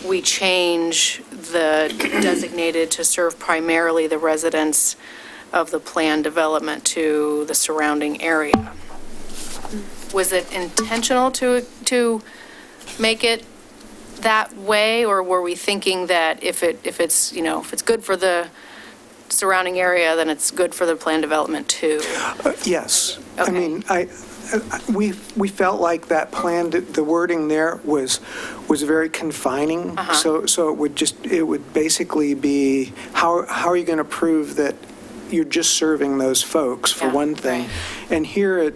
K: we change the designated to serve primarily the residents of the planned development to the surrounding area. Was it intentional to make it that way, or were we thinking that if it's good for the surrounding area, then it's good for the planned development too?
L: Yes.
K: Okay.
L: We felt like that plan, the wording there was very confining. So it would basically be, how are you going to prove that you're just serving those folks, for one thing?
K: Right.
L: And here it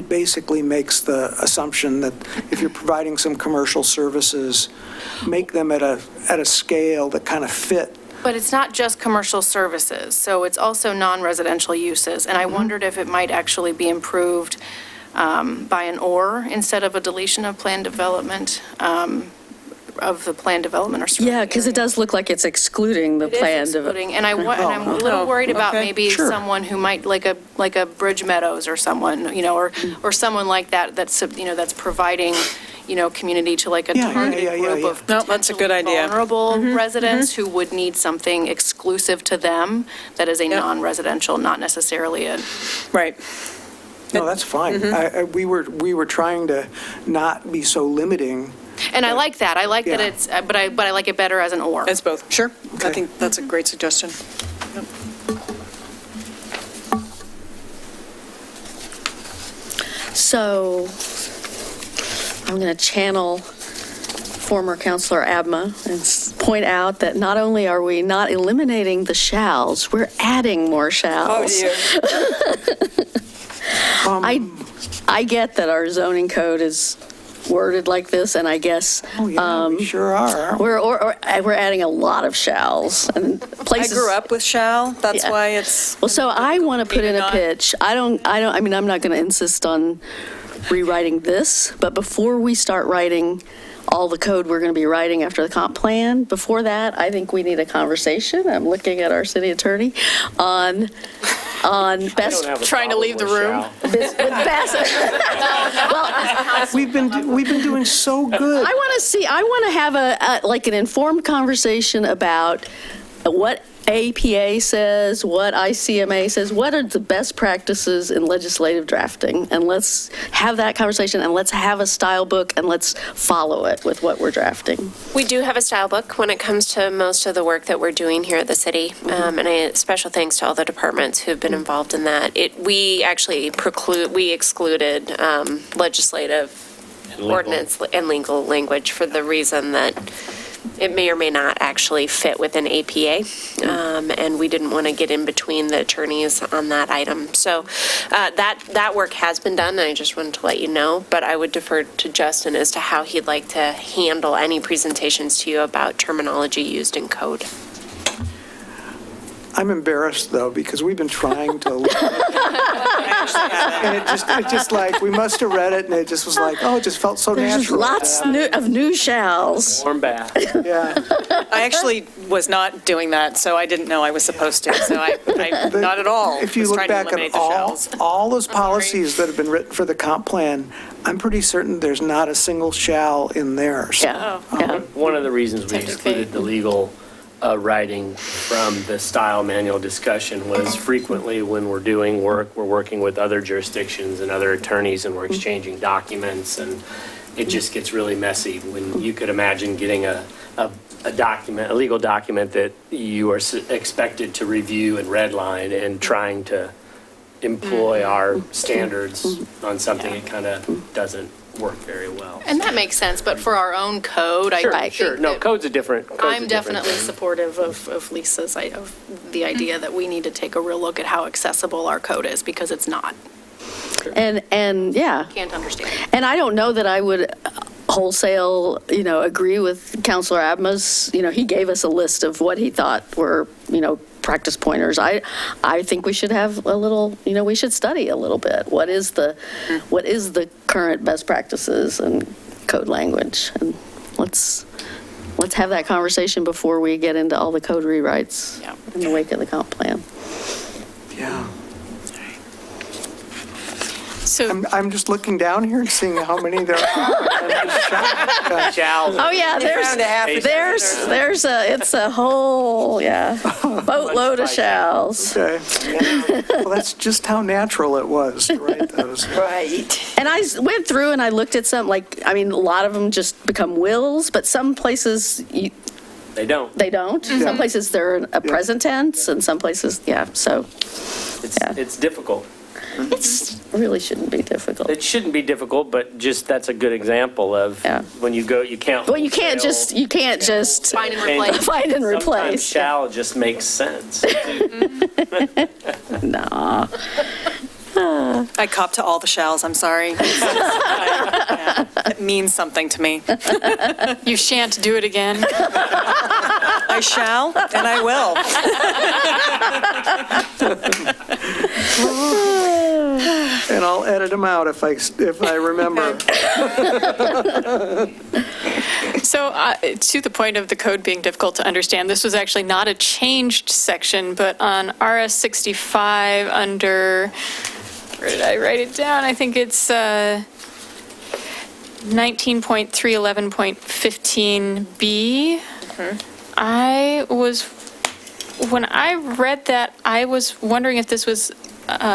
L: basically makes the assumption that if you're providing some commercial services, make them at a scale that kind of fit.
K: But it's not just commercial services, so it's also non-residential uses. And I wondered if it might actually be improved by an or instead of a deletion of planned development, of the planned development or surrounding
D: Yeah, because it
K: area.
D: does look like it's excluding the planned.
K: Excluding, and I'm a little worried about maybe someone who might, like a Bridge Meadows or someone, or someone like that's providing, community to like a targeted group of
M: No, that's a good idea.
K: vulnerable residents who would need something exclusive to them that is a non-residential, not necessarily a.
M: Right.
L: No, that's fine. We were trying to not be so limiting.
K: And I like that. I like that
L: Yeah.
K: it's, but I like it better as an or.
M: It's both. Sure.
L: Okay.
M: I think that's a great suggestion. Yep.
D: So I'm going to channel former Counselor Abma and point out that not only are we not eliminating the shalls, we're adding more shalls.
M: Oh, dear.
D: I get that our zoning code is worded like this, and I guess.
L: Oh, yeah, we sure are, aren't we?
D: We're adding a lot of shalls and
M: I
D: places.
M: grew up with shall, that's
D: Yeah.
M: why it's.
D: Well, so I want to put in a
M: not.
D: pitch. I mean, I'm not going to insist on rewriting this, but before we start writing all the code we're going to be writing after the comp plan, before that, I think we need a conversation. I'm looking at our city attorney on best.
F: Trying to leave the room.
D: Well,
L: We've been doing so good.
D: I want to have like an informed conversation about what APA says, what ICMA says, what are the best practices in legislative drafting, and let's have that conversation, and let's have a style book, and let's follow it with what we're drafting.
A: We do have a style book when it comes to most of the work that we're doing here at the city, and special thanks to all the departments who've been involved in that. We actually excluded legislative ordinance and legal language for the reason that it may or may not actually fit within APA, and we didn't want to get in between the attorneys on that item. So that work has been done, and I just wanted to let you know, but I would defer to Justin as to how he'd like to handle any presentations to you about terminology used in code.
L: I'm embarrassed, though, because we've been trying to look at it. And it just like, we must have read it, and it just was like, oh, it just felt so
D: There's
L: natural.
D: lots of new shalls.
I: Warm bath.
L: Yeah.
M: I actually was not doing that, so I didn't know I was supposed to, so I not at all.
L: If you
M: was
L: look
M: trying to
L: back
M: eliminate
L: at
M: the shalls.
L: all those policies that have been written for the comp plan, I'm pretty certain there's not a single shall in there. So,
D: Yeah, yeah.
I: One of the reasons we excluded the legal writing from the style manual discussion was frequently when we're doing work, we're working with other jurisdictions and other attorneys, and we're exchanging documents, and it just gets really messy when you could imagine getting a document, a legal document that you are expected to review and redline, and trying to employ our standards on something it kind of doesn't work very well.
K: And that makes sense, but for our own code, I think
I: Sure, no,
K: that
I: code's a different.
K: I'm definitely supportive of Lisa's, of the idea that we need to take a real look at how accessible our code is, because it's not.
D: And yeah.
K: Can't understand.
D: And I don't know that I would wholesale, agree with Counselor Abma's, he gave us a list of what he thought were, practice pointers. I think we should have a little, we should study a little bit. What is the current best practices and code language? And let's have that conversation before we get into all the code rewrites in the wake of the comp plan.
L: Yeah.
F: So
L: I'm just looking down here and seeing how many there are.
D: Oh yeah, it's a whole boatload of shalls.
L: Okay. Well, that's just how natural it was to write those.
E: Right.
D: And I went through and I looked at some, a lot of them just become wills, but some places
I: They don't.
D: they don't. Some places they're a present tense, and some places, so.
I: It's difficult.
D: It really shouldn't be difficult.
I: It shouldn't be difficult, but just that's a good example of when you go, you can't.
D: Well, you can't just
K: Find and replace.
D: find and
I: Sometimes
D: replace.
I: shall just makes sense.
D: Nah.
M: I cop to all the shalls, I'm sorry. It means something to me.
F: you shan't do it again.
M: I shall, and I will.
L: And I'll edit them out if I remember.
F: So to the point of the code being difficult to understand, this was actually not a changed section, but on RS 65 under, where did I write it down? I think it's 19.311.15B. When I read that, I was wondering if this was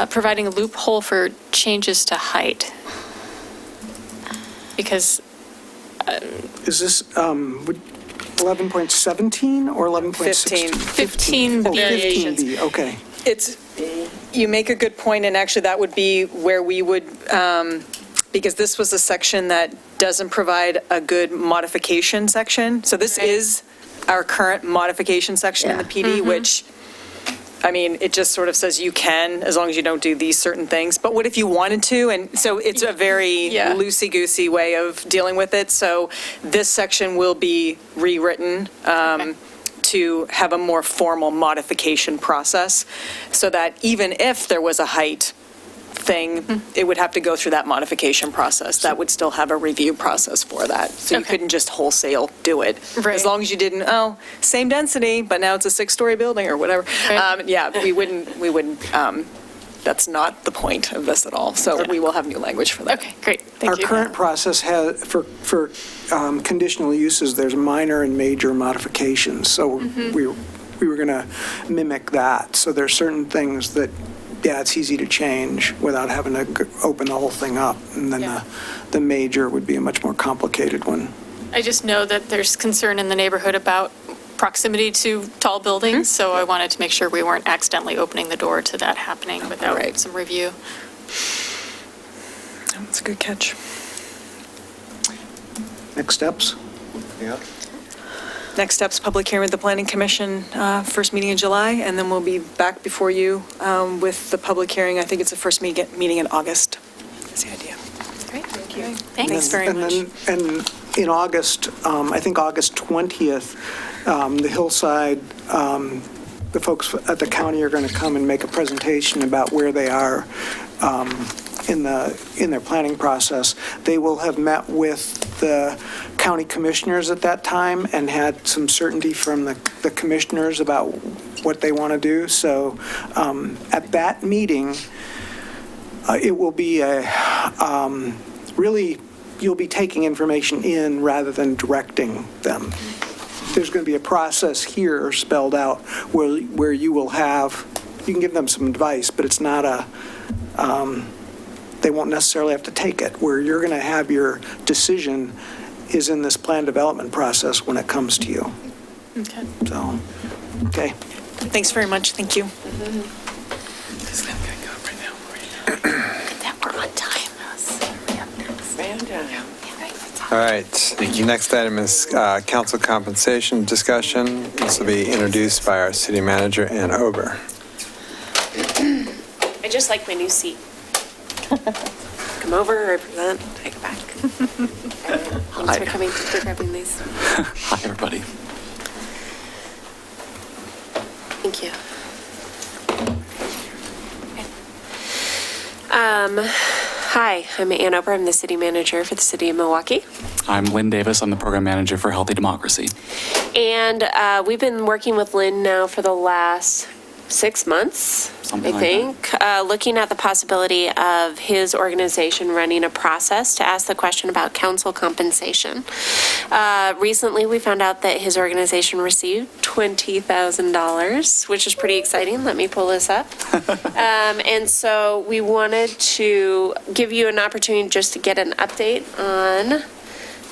F: providing a loophole for changes to height. Because
L: Is this 11.17 or 11.16?
F: 15B.
L: Oh, 15B, okay.
M: You make a good point, and actually that would be where we would, because this was a section that doesn't provide a good modification section. So this is our current modification section in the PD, which I mean, it just sort of says you can, as long as you don't do these certain things. But what if you wanted to? And so it's a very loosey-goosey way of dealing with it. So this section will be rewritten to have a more formal modification process, so that even if there was a height thing, it would have to go through that modification process. That would still have a review process for that. So you couldn't just wholesale do it.
F: Right.
M: As long as you didn't, same density, but now it's a 6-story building or whatever.
F: Right.
M: We wouldn't, that's not the point of this at all. So we will have new language for that.
F: Okay, great, thank you.
L: Our current process has, for conditional uses, there's minor and major modifications. So we were going to mimic that. So there's certain things that, it's easy to change without having to open the whole thing up. And then the major would be a much more complicated one.
F: I just know that there's concern in the neighborhood about proximity to tall buildings, so I wanted to make sure we weren't accidentally opening the door to that happening without some review.
M: That's a good catch.
L: Next steps?
M: Next steps, public hearing with the Planning Commission, first meeting in July, and then we'll be back before you with the public hearing. I think it's the first meeting in August. That's the idea.
F: Great, thank you.
M: Thanks very much.
L: And in August, I think August 20th, the Hillside, the folks at the county are going to come and make a presentation about where they are in their planning process. They will have met with the county commissioners at that time and had some certainty from the commissioners about what they want to do. So at that meeting, it will be really, you'll be taking information in rather than directing them. There's going to be a process here spelled out where you will have, you can give them some advice, but it's not they won't necessarily have to take it. Where you're going to have your decision is in this plan development process when it comes to you.
F: Okay.
L: So, okay.
M: Thanks very much. Thank you.
A: That we're on time.
B: All right. Next item is council compensation discussion. This will be introduced by our city manager, Ann Ober.
A: I just like my new seat. Come over, represent, take it back. Thanks for coming, for grabbing these.
N: Hi, everybody.
A: Thank you. Hi, I'm Ann Ober. I'm the city manager for the city of Milwaukee.
N: I'm Lynn Davis. I'm the program manager for Healthy Democracy.
A: And we've been working with Lynn now for the last 6 months,
N: Something
A: I
N: like
A: think, looking at the possibility of his organization running a process to ask the question about council compensation. Recently, we found out that his organization received $20,000, which is pretty exciting. Let me pull this up. And so we wanted to give you an opportunity just to get an update on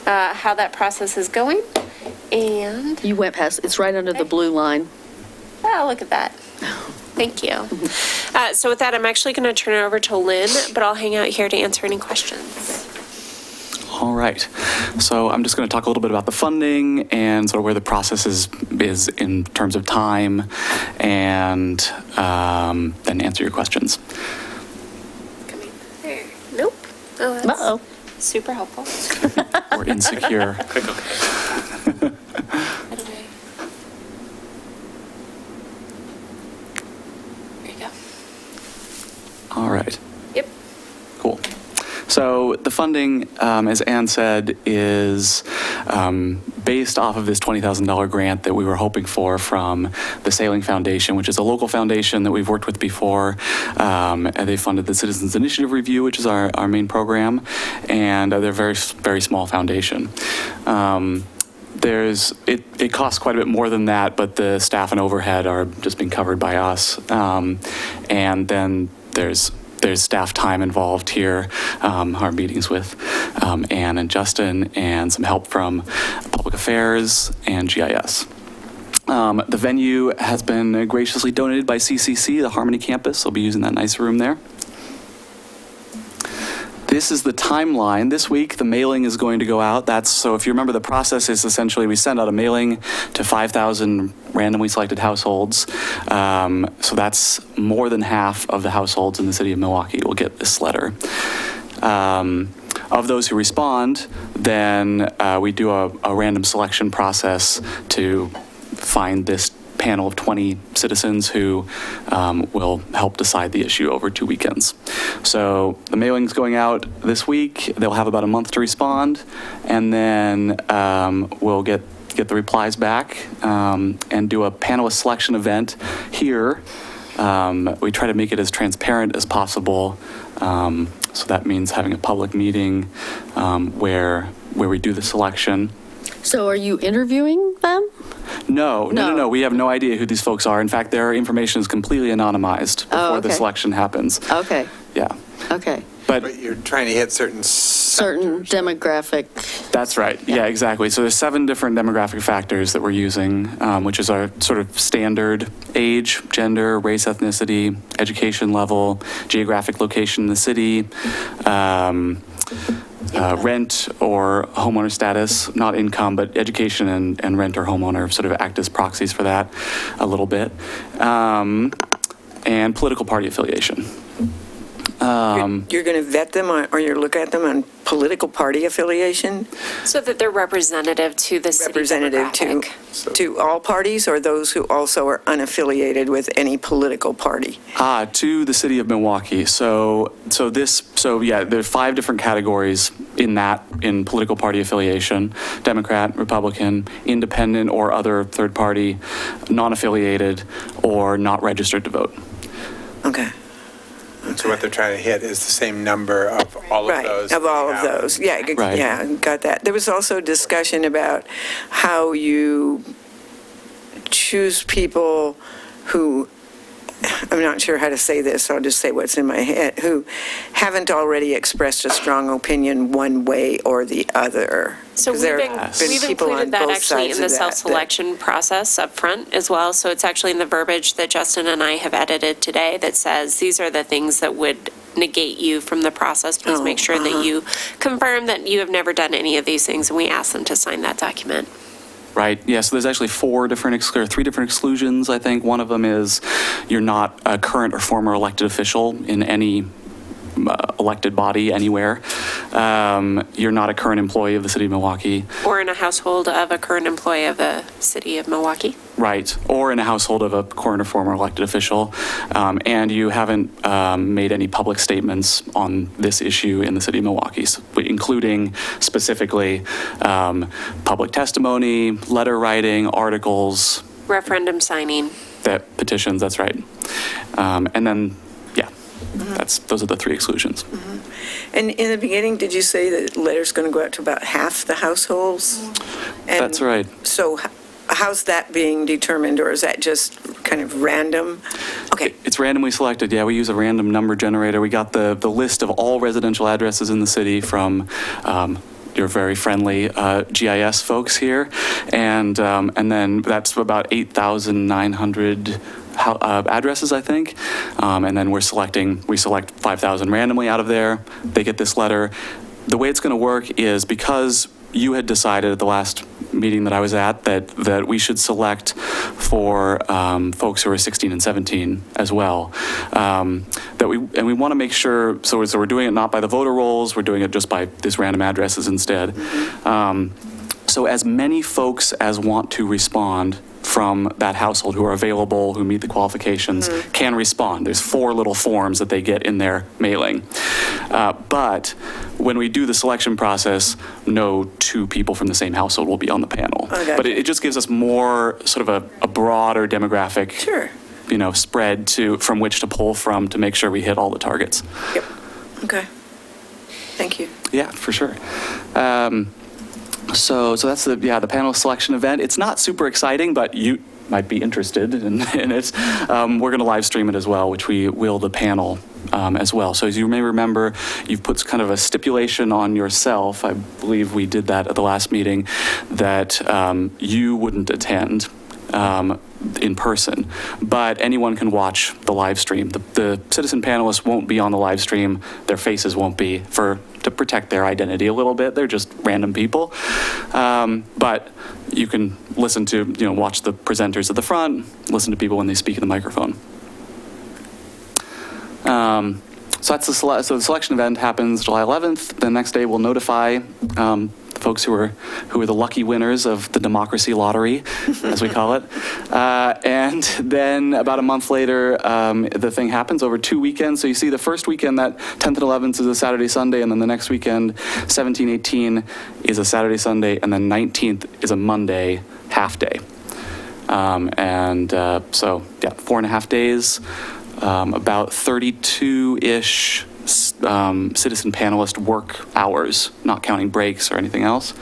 A: how that process is going. And
D: You went past, it's right under the blue line.
A: oh, look at that. Thank you. So with that, I'm actually going to turn it over to Lynn, but I'll hang out here to answer any questions.
N: All right. So I'm just going to talk a little bit about the funding and sort of where the process is in terms of time, and then answer your questions.
A: Coming there. Nope. Oh, that's
D: Uh-oh.
A: super helpful.
N: Or insecure. All right.
A: Yep.
N: Cool. So the funding, as Ann said, is based off of this $20,000 grant that we were hoping for from the Sailing Foundation, which is a local foundation that we've worked with before. And they funded the Citizens Initiative Review, which is our main program, and they're a very, very small foundation. It costs quite a bit more than that, but the staff and overhead are just being covered by us. And then there's staff time involved here, our meetings with Ann and Justin, and some help from Public Affairs and GIS. The venue has been graciously donated by CCC, the Harmony campus. I'll be using that nice room there. this is the timeline. This week, the mailing is going to go out. So if you remember, the process is essentially we send out a mailing to 5,000 randomly selected households. So that's more than half of the households in the city of Milwaukee will get this letter. Of those who respond, then we do a random selection process to find this panel of 20 citizens who will help decide the issue over 2 weekends. So the mailing's going out this week. They'll have about a month to respond, and then we'll get the replies back and do a panelist selection event here. We try to make it as transparent as possible. So that means having a public meeting where we do the selection.
D: So are you interviewing them?
N: No. We have no idea who these folks are. In fact, their information is completely anonymized before the selection happens.
D: Okay.
N: Yeah.
D: Okay.
B: But you're trying to hit certain
D: demographic.
N: That's right. Yeah, exactly. So there's 7 different demographic factors that we're using, which is our sort of standard age, gender, race, ethnicity, education level, geographic location in the city, rent or homeowner status, not income, but education and rent or homeowner sort of act as proxies for that a little bit, and political party affiliation.
E: You're going to vet them or you look at them on political party affiliation?
O: So that they're representative to the city demographic.
E: To all parties, or those who also are unaffiliated with any political party?
N: To the city of Milwaukee. So yeah, there are 5 different categories in political party affiliation: Democrat, Republican, independent or other third party, non-affiliated, or not registered to vote.
E: Okay.
B: So what they're trying to hit is the same number of all of those.
E: Right, of all of those. Yeah,
N: right.
E: Yeah, got that. There was also discussion about how you choose people who, I'm not sure how to say this, I'll just say what's in my head, who haven't already expressed a strong opinion one way or the other.
O: So we've included that actually in the self-selection process up front as well. So it's actually in the verbiage that Justin and I have edited today that says these are the things that would negate you from the process. Please make sure that you confirm that you have never done any of these things, and we ask them to sign that document.
N: Right. Yeah. So there's actually 3 different exclusions. I think one of them is you're not a current or former elected official in any elected body anywhere. You're not a current employee of the city of Milwaukee.
O: Or in a household of a current employee of the city of Milwaukee.
N: Right. Or in a household of a current or former elected official. And you haven't made any public statements on this issue in the city of Milwaukee, including specifically public testimony, letter writing, articles.
O: Referendum signing.
N: Petitions, that's right. And then, yeah, those are the 3 exclusions.
E: And in the beginning, did you say that the letter's going to go out to about half the households? And
N: that's right.
E: So how's that being determined, or is that just kind of random? Okay.
N: It's randomly selected. Yeah, we use a random number generator. We got the list of all residential addresses in the city from your very friendly GIS folks here, and then that's about 8,900 addresses, I think, and then we select 5,000 randomly out of there. They get this letter. The way it's going to work is because you had decided at the last meeting that I was at that we should select for folks who are 16 and 17 as well. We want to make sure, so we're doing it not by the voter rolls, we're doing it just by these random addresses instead. So as many folks as want to respond from that household who are available, who meet the qualifications, can respond. There's 4 little forms that they get in their mailing. But when we do the selection process, no 2 people from the same household will be on the panel. But it just gives us more sort of a broader demographic spread from which to pull from to make sure we hit all the targets.
E: Yep. Okay. Thank you.
N: Yeah, for sure. So that's the panel selection event. It's not super exciting, but you might be interested in it. We're going to live stream it as well, which we will the panel as well. So as you may remember, you've put kind of a stipulation on yourself. I believe we did that at the last meeting, that you wouldn't attend. in person, but anyone can watch the live stream. The citizen panelists won't be on the live stream. Their faces won't be to protect their identity a little bit. They're just random people. But you can listen to, watch the presenters at the front, listen to people when they speak in the microphone. So that's the selection event happens July 11th. The next day we'll notify folks who are the lucky winners of the democracy lottery, as we call it. And then about a month later, the thing happens over 2 weekends. So you see the first weekend, that 10th and 11th is a Saturday, Sunday, and then the next weekend, 17, 18 is a Saturday, Sunday, and then 19th is a Monday half day. So 4.5 days, about 32-ish citizen panelist work hours, not counting breaks or anything else.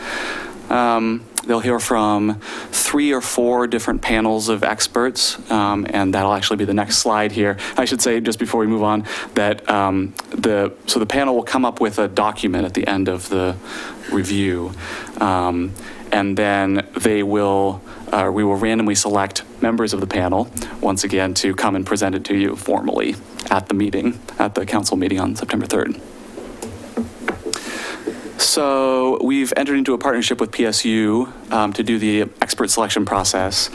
N: They'll hear from 3 or 4 different panels of experts, and that'll actually be the next slide here. I should say, just before we move on, that the panel will come up with a document at the end of the review, and then we will randomly select members of the panel, once again, to come and present it to you formally at the council meeting on September 3rd. So we've entered into a partnership with PSU to do the expert selection process.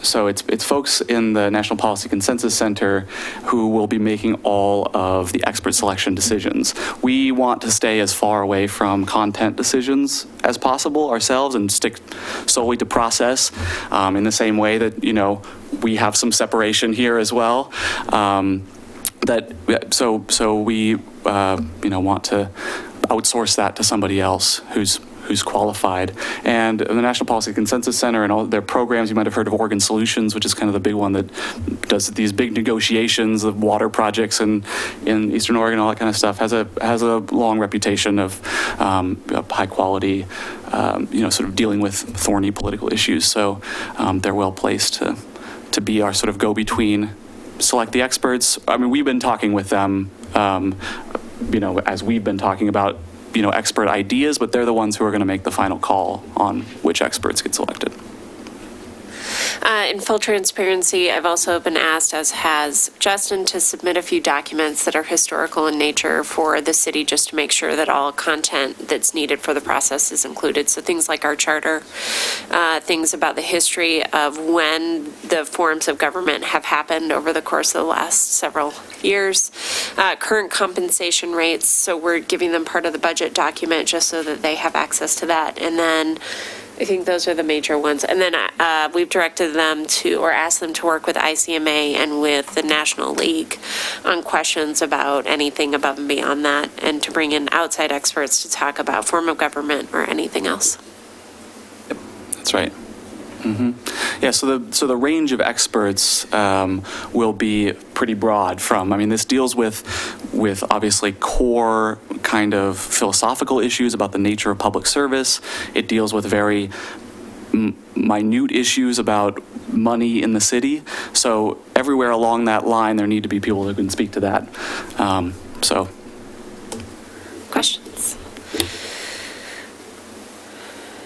N: So it's folks in the National Policy Consensus Center who will be making all of the expert selection decisions. We want to stay as far away from content decisions as possible ourselves and stick solely to process, in the same way that, we have some separation here as well. So we want to outsource that to somebody else who's qualified. And the National Policy Consensus Center and all their programs, you might have heard of Oregon Solutions, which is kind of the big one that does these big negotiations of water projects in Eastern Oregon, all that kind of stuff, has a long reputation of high quality, sort of dealing with thorny political issues. So they're well placed to be our sort of go-between, select the experts. I mean, we've been talking with them, as we've been talking about, expert ideas, but they're the ones who are going to make the final call on which experts get selected.
O: In full transparency, I've also been asked, as has Justin, to submit a few documents that are historical in nature for the city, just to make sure that all content that's needed for the process is included. So things like our charter, things about the history of when the forms of government have happened over the course of the last several years, current compensation rates. So we're giving them part of the budget document just so that they have access to that. And then I think those are the major ones. And then we've directed them or asked them to work with ICMA and with the National League on questions about anything above and beyond that, and to bring in outside experts to talk about form of government or anything else.
N: Yep, that's right. Mm-hmm. Yeah, so the range of experts will be pretty broad. This deals with obviously core kind of philosophical issues about the nature of public service. It deals with very minute issues about money in the city. So everywhere along that line, there need to be people who can speak to that.
O: Questions?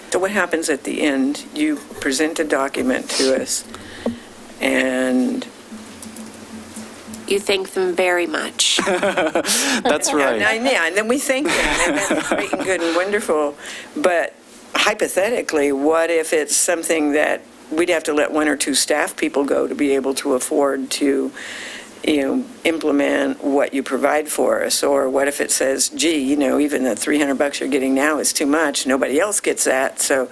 E: So what happens at the end? You present a document to us, and
O: you thank them very much.
N: That's right.
E: Yeah, and then we thank them, and that's great and good and wonderful. But hypothetically, what if it's something that we'd have to let 1 or 2 staff people go to be able to afford to, implement what you provide for us? Or what if it says, gee, even the $300 you're getting now is too much. Nobody else gets that, so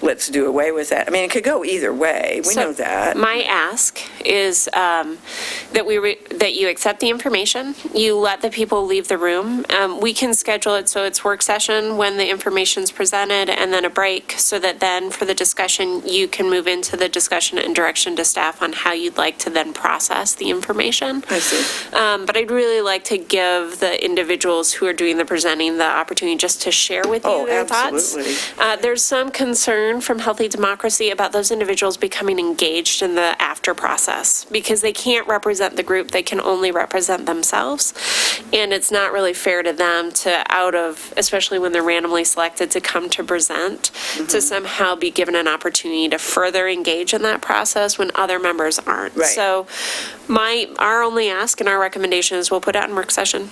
E: let's do away with that. It could go either way. We know that.
O: My ask is that you accept the information, you let the people leave the room. We can schedule it so it's work session when the information's presented, and then a break, so that then for the discussion, you can move into the discussion and direction to staff on how you'd like to then process the information.
E: I see.
O: But I'd really like to give the individuals who are doing the presenting the opportunity just to share with you their
E: absolutely.
O: thoughts. There's some concern from Healthy Democracy about those individuals becoming engaged in the after process because they can't represent the group, they can only represent themselves. And it's not really fair to them to especially when they're randomly selected to come to present, to somehow be given an opportunity to further engage in that process when other members aren't.
E: Right.
O: So our only ask and our recommendation is we'll put out in work session.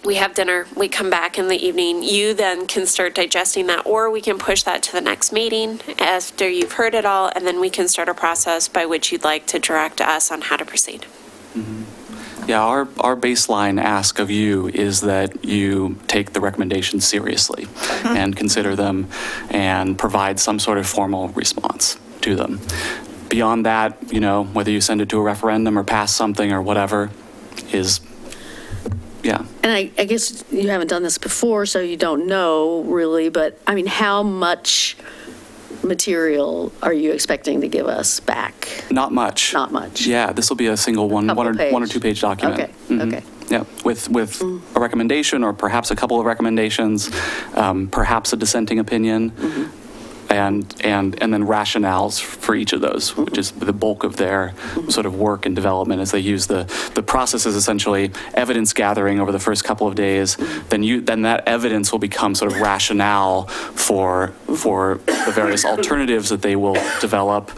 O: We have dinner, we come back in the evening, you then can start digesting that, or we can push that to the next meeting after you've heard it all, and then we can start a process by which you'd like to direct us on how to proceed.
N: Yeah, our baseline ask of you is that you take the recommendations seriously and consider them and provide some sort of formal response to them. Beyond that, whether you send it to a referendum or pass something or whatever is, yeah.
D: And I guess you haven't done this before, so you don't know really, but I mean, how much material are you expecting to give us back?
N: Not much.
D: Not much.
N: Yeah, this will be a single one or two page document.
D: Okay, okay.
N: Yeah, with a recommendation or perhaps a couple of recommendations, perhaps a dissenting opinion, and then rationales for each of those, which is the bulk of their sort of work and development as they use the process is essentially evidence gathering over the first couple of days. Then that evidence will become sort of rationale for the various alternatives that they will develop.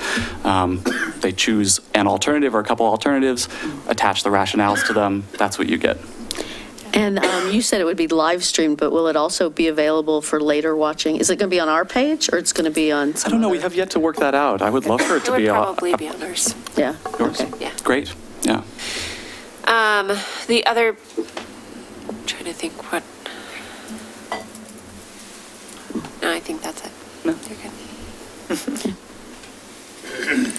N: They choose an alternative or a couple alternatives, attach the rationales to them. That's what you get.
D: And you said it would be live streamed, but will it also be available for later watching? Is it going to be on our page or it's going to be on some
N: I don't know.
D: other?
N: We have yet to work that out. I would love for it to be on.
O: It would probably be on ours.
D: Yeah.
N: Yours?
D: Okay.
O: Yeah.
N: Great. Yeah.
O: The other, I'm trying to think what, no, I think that's it.
N: No.
O: You're good.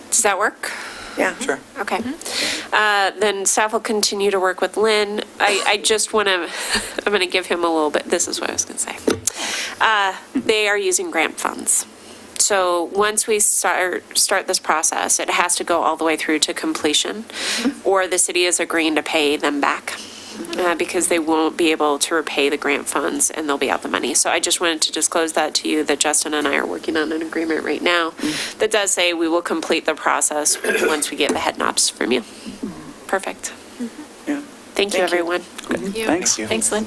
O: Does that work?
E: Yeah.
B: Sure.
O: Okay. Then staff will continue to work with Lynn. I just want to, I'm going to give him a little bit, this is what I was going to say. They are using grant funds. So once we start this process, it has to go all the way through to completion, or the city is agreeing to pay them back. Because they won't be able to repay the grant funds and they'll be out the money. So I just wanted to disclose that to you, that Justin and I are working on an agreement right now that does say we will complete the process once we get the head nods from you. Perfect.
E: Yeah.
O: Thank you, everyone.
N: Thanks.
F: Thanks, Lynn.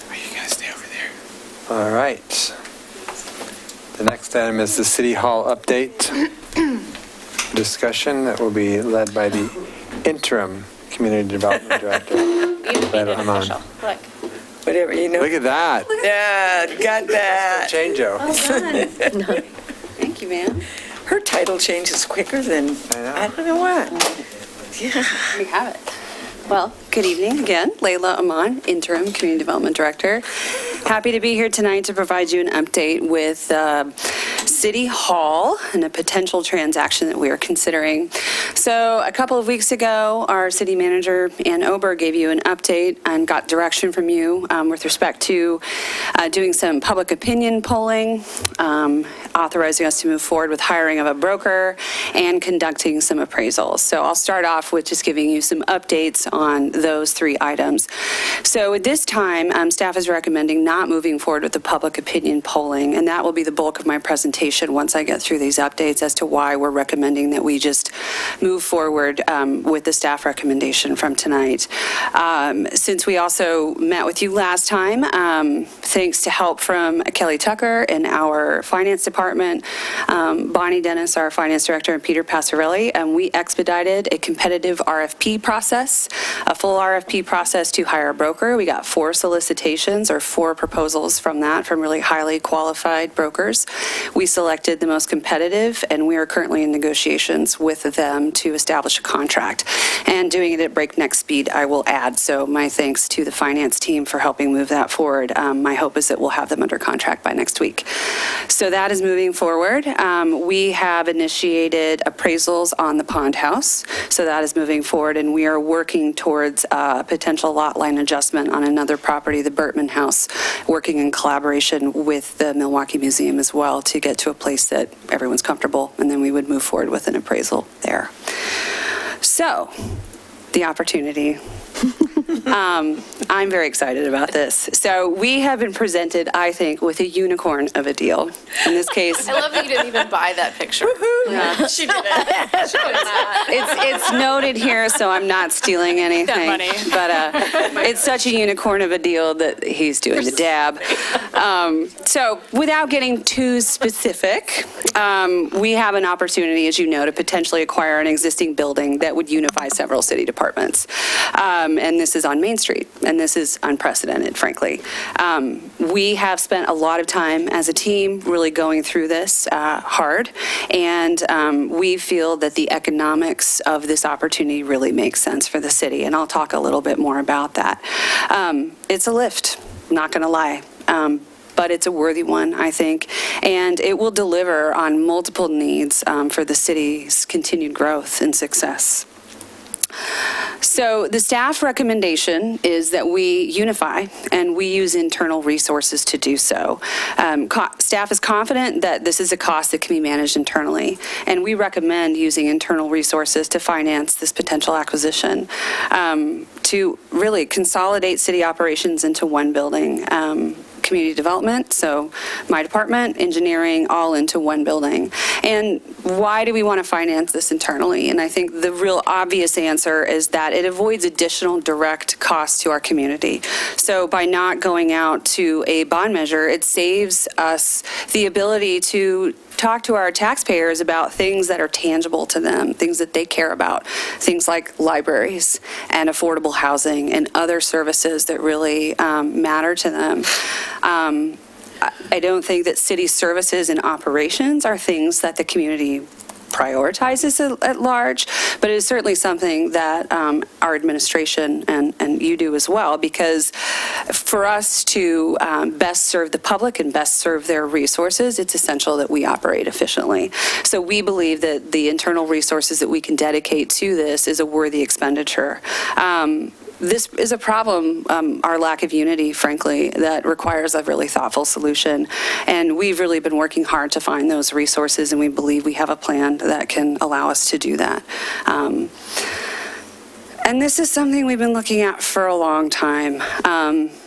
B: You guys stay over there. All right. The next item is the City Hall update discussion that will be led by the interim Community Development Director.
O: Look.
E: Whatever,
B: Look at that.
E: Yeah, got that.
B: Change-o.
P: Thank you, ma'am.
E: Her title changes quicker than, I don't know what. Yeah.
P: We have it. Well, good evening again. Layla Aman, Interim Community Development Director. Happy to be here tonight to provide you an update with City Hall and a potential transaction that we are considering. So a couple of weeks ago, our city manager, Ann Ober, gave you an update and got direction from you with respect to doing some public opinion polling, authorizing us to move forward with hiring of a broker and conducting some appraisals. So I'll start off with just giving you some updates on those three items. So at this time, staff is recommending not moving forward with the public opinion polling, and that will be the bulk of my presentation once I get through these updates as to why we're recommending that we just move forward with the staff recommendation from tonight. Since we also met with you last time, thanks to help from Kelly Tucker in our finance department, Bonnie Dennis, our finance director, and Peter Passarelli, and we expedited a competitive RFP process, a full RFP process to hire a broker. We got 4 solicitations or 4 proposals from that, from really highly qualified brokers. We selected the most competitive, and we are currently in negotiations with them to establish a contract and doing it at breakneck speed, I will add. So my thanks to the finance team for helping move that forward. My hope is that we'll have them under contract by next week. So that is moving forward. We have initiated did appraisals on the Pond House, so that is moving forward, and we are working towards a potential lot line adjustment on another property, the Bertman House, working in collaboration with the Milwaukee Museum as well to get to a place that everyone's comfortable, and then we would move forward with an appraisal there. So, the opportunity. I'm very excited about this. So we have been presented, I think, with a unicorn of a deal. In this case,
K: I love that you didn't even buy that picture.
P: Yeah.
K: She did it.
P: it's noted here, so I'm not stealing anything.
F: That money.
P: But it's such a unicorn of a deal that he's doing the dab. So without getting too specific, we have an opportunity, as you know, to potentially acquire an existing building that would unify several city departments. And this is on Main Street, and this is unprecedented, frankly. We have spent a lot of time as a team really going through this hard, and we feel that the economics of this opportunity really makes sense for the city, and I'll talk a little bit more about that. It's a lift, not going to lie. But it's a worthy one, I think, and it will deliver on multiple needs for the city's continued growth and success. So the staff recommendation is that we unify and we use internal resources to do so. Staff is confident that this is a cost that can be managed internally, and we recommend using internal resources to finance this potential acquisition, to really consolidate city operations into one building. Community development, so my department, engineering, all into one building. And why do we want to finance this internally? And I think the real obvious answer is that it avoids additional direct costs to our community. So by not going out to a bond measure, it saves us the ability to talk to our taxpayers about things that are tangible to them, things that they care about, things like libraries and affordable housing and other services that really matter to them. I don't think that city services and operations are things that the community prioritizes at large, but it is certainly something that our administration and you do as well, because for us to best serve the public and best serve their resources, it's essential that we operate efficiently. So we believe that the internal resources that we can dedicate to this is a worthy expenditure. This is a problem, our lack of unity, frankly, that requires a really thoughtful solution. And we've really been working hard to find those resources, and we believe we have a plan that can allow us to do that. And this is something we've been looking at for a long time.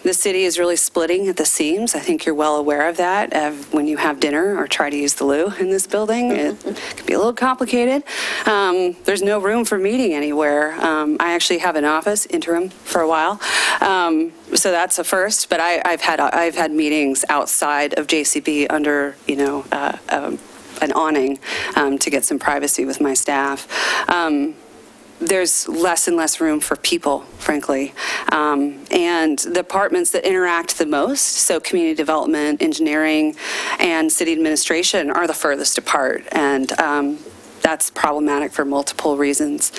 P: The city is really splitting at the seams. I think you're well aware of that. When you have dinner or try to use the loo in this building, it can be a little complicated. There's no room for meeting anywhere. I actually have an office, interim, for a while. So that's a first, but I've had meetings outside of JCB under, an awning to get some privacy with my staff. There's less and less room for people, frankly. And the departments that interact the most, so community development, engineering, and city administration, are the furthest apart. And that's problematic for multiple reasons.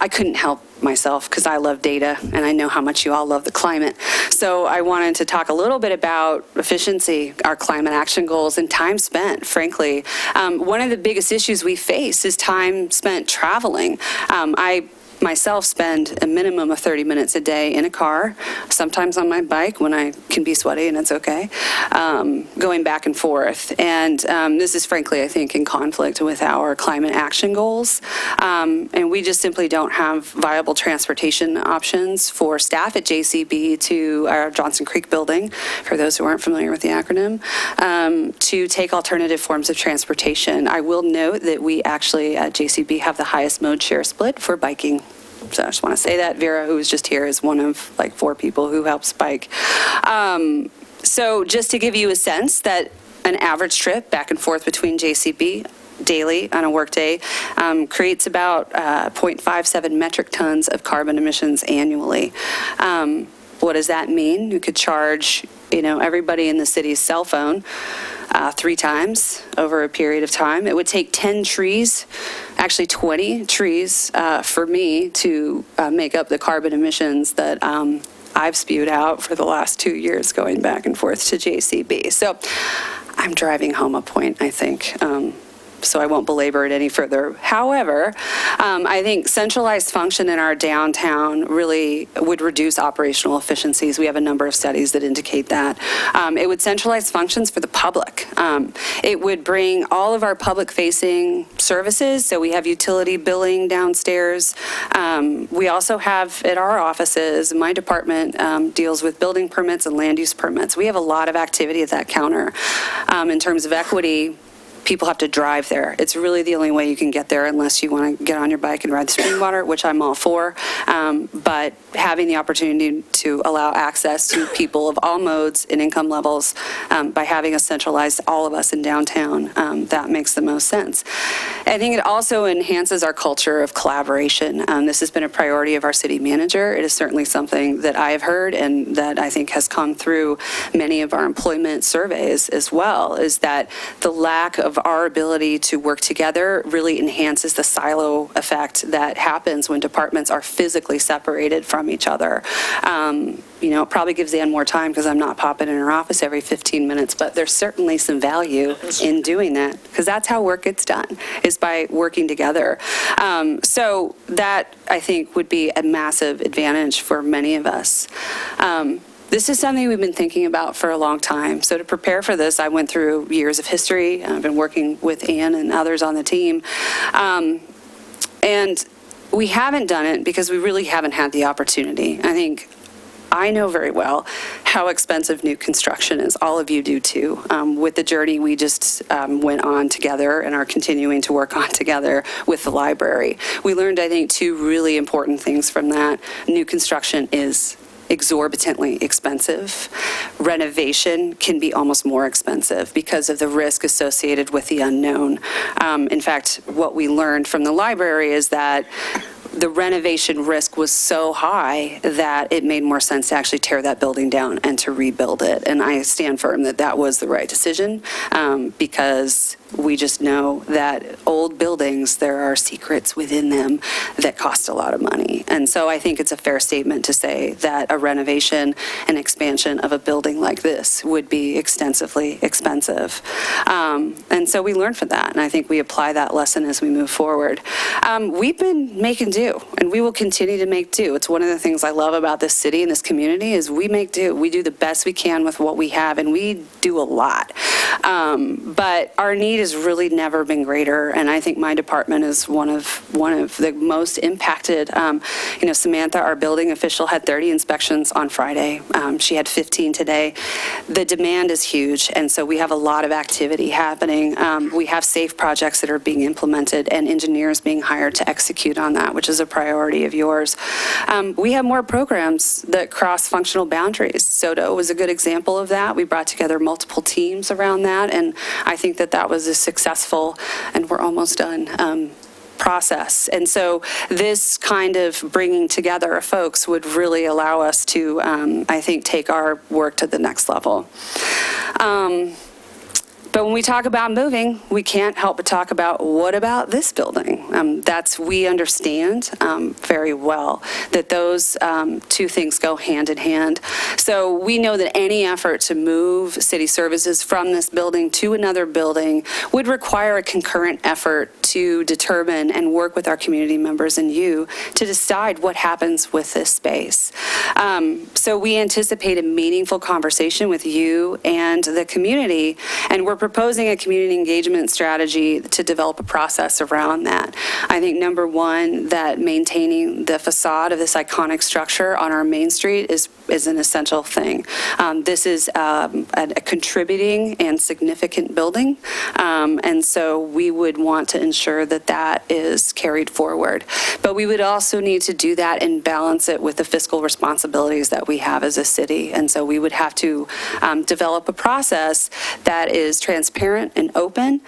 P: I couldn't help myself because I love data and I know how much you all love the climate. So I wanted to talk a little bit about efficiency, our climate action goals, and time spent, frankly. One of the biggest issues we face is time spent traveling. I myself spend a minimum of 30 minutes a day in a car, sometimes on my bike when I can be sweaty and it's okay, going back and forth. And this is frankly, I think, in conflict with our climate action goals. And we just simply don't have viable transportation options for staff at JCB to our Johnson Creek building, for those who aren't familiar with the acronym, to take alternative forms of transportation. I will note that we actually at JCB have the highest mode share split for biking. So I just want to say that. Vera, who was just here, is one of like 4 people who helps bike. So just to give you a sense that an average trip back and forth between JCB daily on a workday creates about 0.57 metric tons of carbon emissions annually. What does that mean? You could charge, everybody in the city's cell phone 3 times over a period of time. It would take 10 trees, actually 20 trees, for me to make up the carbon emissions that I've spewed out for the last 2 years going back and forth to JCB. So I'm driving home a point, I think. so I won't belabor it any further. However, I think centralized function in our downtown really would reduce operational efficiencies. We have a number of studies that indicate that. It would centralize functions for the public. It would bring all of our public-facing services, so we have utility billing downstairs. We also have at our offices, my department deals with building permits and land use permits. We have a lot of activity at that counter. In terms of equity, people have to drive there. It's really the only way you can get there unless you want to get on your bike and ride the spring water, which I'm all for. But having the opportunity to allow access to people of all modes and income levels by having us centralized, all of us in downtown, that makes the most sense. I think it also enhances our culture of collaboration. This has been a priority of our city manager. It is certainly something that I have heard and that I think has come through many of our employment surveys as well, is that the lack of our ability to work together really enhances the silo effect that happens when departments are physically separated from each other. It probably gives Ann more time because I'm not popping in her office every 15 minutes, but there's certainly some value in doing that because that's how work gets done, is by working together. So that, I think, would be a massive advantage for many of us. This is something we've been thinking about for a long time. So to prepare for this, I went through years of history. I've been working with Ann and others on the team. And we haven't done it because we really haven't had the opportunity. I know very well how expensive new construction is. All of you do too. With the journey we just went on together and are continuing to work on together with the library. We learned, I think, two really important things from that. New construction is exorbitantly expensive. Renovation can be almost more expensive because of the risk associated with the unknown. In fact, what we learned from the library is that the renovation risk was so high that it made more sense to actually tear that building down and to rebuild it. And I stand firm that that was the right decision because we just know that old buildings, there are secrets within them that cost a lot of money. And so I think it's a fair statement to say that a renovation and expansion of a building like this would be extensively expensive. And so we learned from that, and I think we apply that lesson as we move forward. We've been making do, and we will continue to make do. It's one of the things I love about this city and this community is we make do. We do the best we can with what we have, and we do a lot. But our need has really never been greater, and I think my department is one of the most impacted. Samantha, our building official, had 30 inspections on Friday. She had 15 today. The demand is huge, and so we have a lot of activity happening. We have SAFE projects that are being implemented and engineers being hired to execute on that, which is a priority of yours. We have more programs that cross functional boundaries. SODO was a good example of that. We brought together multiple teams around that, and I think that was a successful, and we're almost done, process. And so this kind of bringing together of folks would really allow us to, I think, take our work to the next level. But when we talk about moving, we can't help but talk about what about this building? We understand very well that those two things go hand in hand. So we know that any effort to move city services from this building to another building would require a concurrent effort to determine and work with our community members and you to decide what happens with this space. So we anticipate a meaningful conversation with you and the community, and we're proposing a community engagement strategy to develop a process around that. I think number one, that maintaining the facade of this iconic structure on our main street is an essential thing. This is a contributing and significant building, and so we would want to ensure that that is carried forward. But we would also need to do that and balance it with the fiscal responsibilities that we have as a city. And so we would have to develop a process that is transparent and open,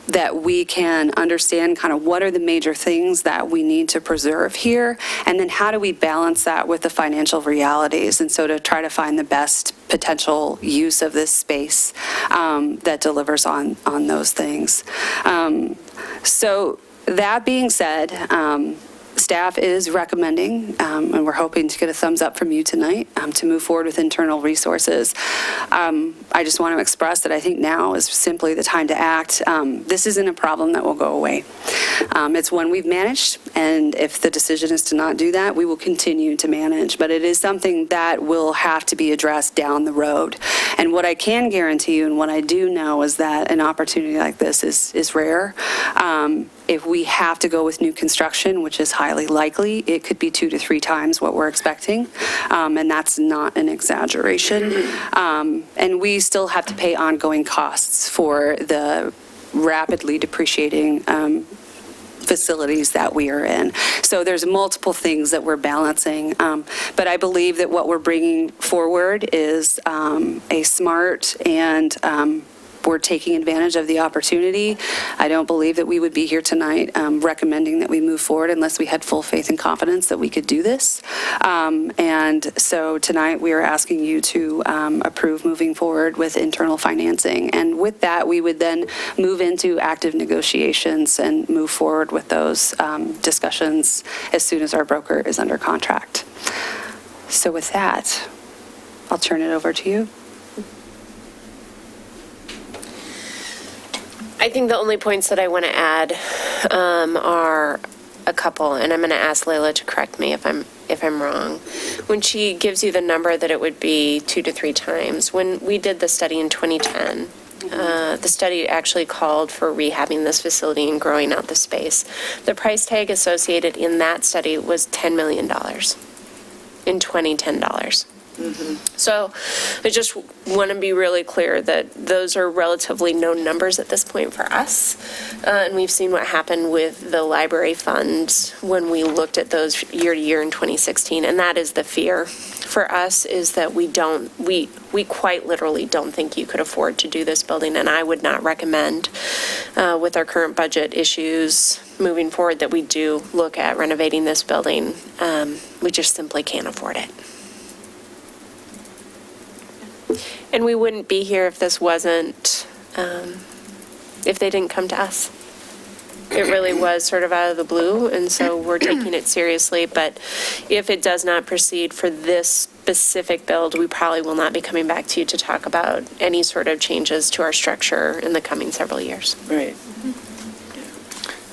P: that we can understand kind of what are the major things that we need to preserve here, and then how do we balance that with the financial realities, and so to try to find the best potential use of this space that delivers on those things. So that being said, staff is recommending, and we're hoping to get a thumbs up from you tonight, to move forward with internal resources. I just want to express that I think now is simply the time to act. This isn't a problem that will go away. It's one we've managed, and if the decision is to not do that, we will continue to manage. But it is something that will have to be addressed down the road. And what I can guarantee you, and what I do know, is that an opportunity like this is rare. If we have to go with new construction, which is highly likely, it could be 2 to 3 times what we're expecting, and that's not an exaggeration. And we still have to pay ongoing costs for the rapidly depreciating facilities that we are in. So there's multiple things that we're balancing. But I believe that what we're bringing forward is a smart and we're taking advantage of the opportunity. I don't believe that we would be here tonight recommending that we move forward unless we had full faith and confidence that we could do this. And so tonight we are asking you to approve moving forward with internal financing. And with that, we would then move into active negotiations and move forward with those discussions as soon as our broker is under contract. So with that, I'll turn it over to you.
O: I think the only points that I want to add are a couple, and I'm going to ask Layla to correct me if I'm wrong. When she gives you the number that it would be 2 to 3 times, when we did the study in 2010, the study actually called for rehabbing this facility and growing out the space. The price tag associated in that study was $10 million in 2010 dollars. So I just want to be really clear that those are relatively known numbers at this point for us. And we've seen what happened with the library funds when we looked at those year to year in 2016. And that is the fear for us, is that we quite literally don't think you could afford to do this building. And I would not recommend with our current budget issues moving forward that we do look at renovating this building. We just simply can't afford it. And we wouldn't be here if this wasn't, if they didn't come to us. It really was sort of out of the blue, and so we're taking it seriously. But if it does not proceed for this specific build, we probably will not be coming back to you to talk about any sort of changes to our structure in the coming several years.
E: Right.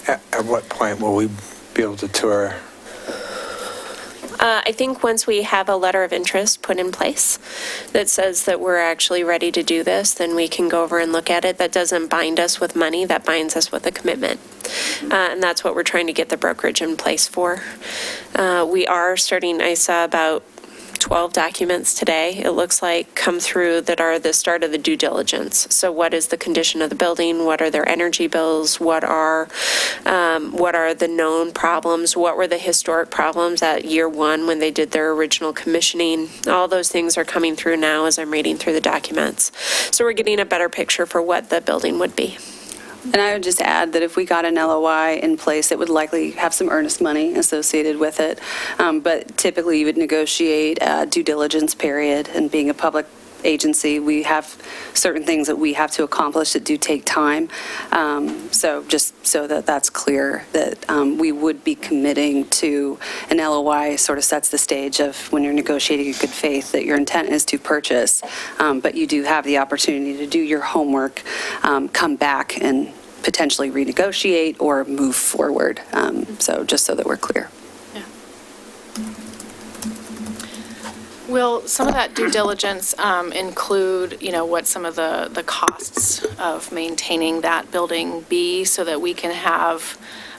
B: At what point will we be able to tour?
O: I think once we have a letter of interest put in place that says that we're actually ready to do this, then we can go over and look at it. That doesn't bind us with money, that binds us with a commitment. And that's what we're trying to get the brokerage in place for. We are starting, I saw about 12 documents today, it looks like, come through that are the start of the due diligence. So what is the condition of the building? What are their energy bills? What are the known problems? What were the historic problems at year 1 when they did their original commissioning? All those things are coming through now as I'm reading through the documents. So we're getting a better picture for what the building would be.
P: And I would just add that if we got an LOI in place, it would likely have some earnest money associated with it. But typically, you would negotiate a due diligence period, and being a public agency, we have certain things that we have to accomplish that do take time. So just so that that's clear, that we would be committing to an LOI sort of sets the stage of when you're negotiating in good faith that your intent is to purchase, but you do have the opportunity to do your homework, come back and potentially renegotiate or move forward. So just so that we're clear.
K: Will some of that due diligence include, what some of the costs of maintaining that building be, so that we can have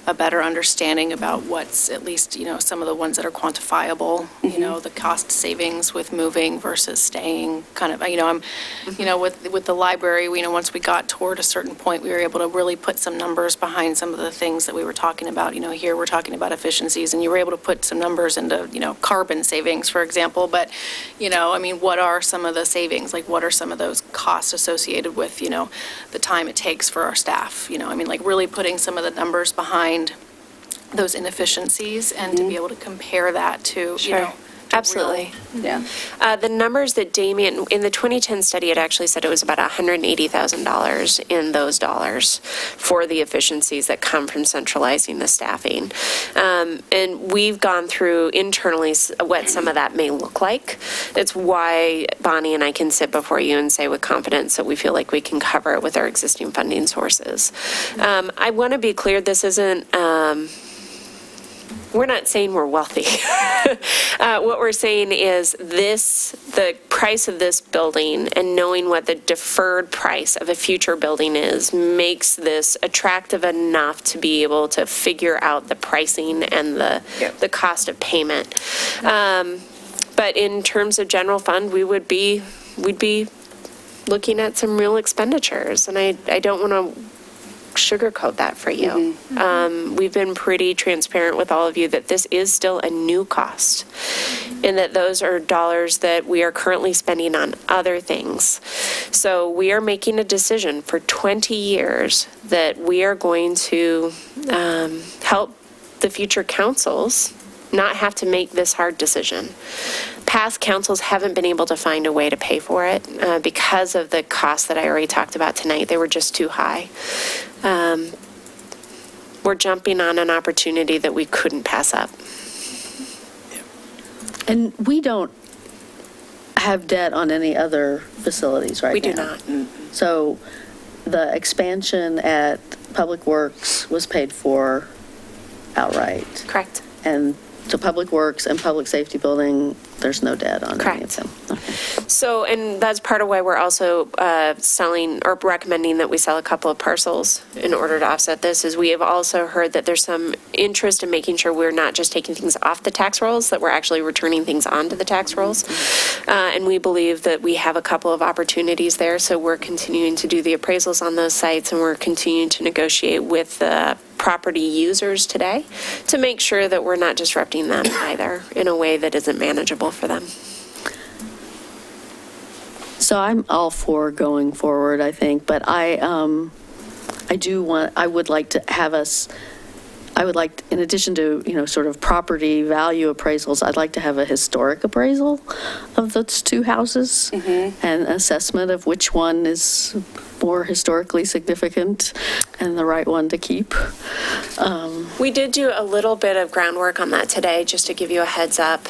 K: a better understanding about what's at least, some of the ones that are quantifiable, the cost savings with moving versus staying, kind of, with the library, once we got toward a certain point, we were able to really put some numbers behind some of the things that we were talking about. Here we're talking about efficiencies, and you were able to put some numbers into, carbon savings, for example. But, what are some of the savings? Like, what are some of those costs associated with, the time it takes for our staff? Really putting some of the numbers behind those inefficiencies, and to be able to compare that to,
O: Absolutely.
P: Yeah.
O: The numbers that Damien, in the 2010 study, it actually said it was about $180,000 in those dollars for the efficiencies that come from centralizing the staffing. And we've gone through internally what some of that may look like. It's why Bonnie and I can sit before you and say with confidence that we feel like we can cover it with our existing funding sources. I want to be clear, this isn't, we're not saying we're wealthy. What we're saying is the price of this building and knowing what the deferred price of a future building is makes this attractive enough to be able to figure out the pricing and the cost of payment. But in terms of general fund, we'd be looking at some real expenditures, and I don't want to sugarcoat that for you. We've been pretty transparent with all of you that this is still a new cost, and that those are dollars that we are currently spending on other things. So we are making a decision for 20 years that we are going to help the future councils not have to make this hard decision. Past councils haven't been able to find a way to pay for it because of the costs that I already talked about tonight. They were just too high. We're jumping on an opportunity that we couldn't pass up.
D: And we don't have debt on any other facilities right now.
O: We do not.
D: So the expansion at Public Works was paid for outright.
O: Correct.
D: And to Public Works and Public Safety Building, there's no debt on any of them. Okay.
O: So, and that's part of why we're also selling or recommending that we sell a couple of parcels in order to offset this, is we have also heard that there's some interest in making sure we're not just taking things off the tax rolls, that we're actually returning things onto the tax rolls. And we believe that we have a couple of opportunities there, so we're continuing to do the appraisals on those sites, and we're continuing to negotiate with the property users today to make sure that we're not disrupting them either in a way that isn't manageable for them.
D: So I'm all for going forward, I think, but I would like to have us, in addition to, sort of property value appraisals, I'd like to have a historic appraisal of those two houses and assessment of which one is more historically significant and the right one to keep.
O: We did do a little bit of groundwork on that today, just to give you a heads up.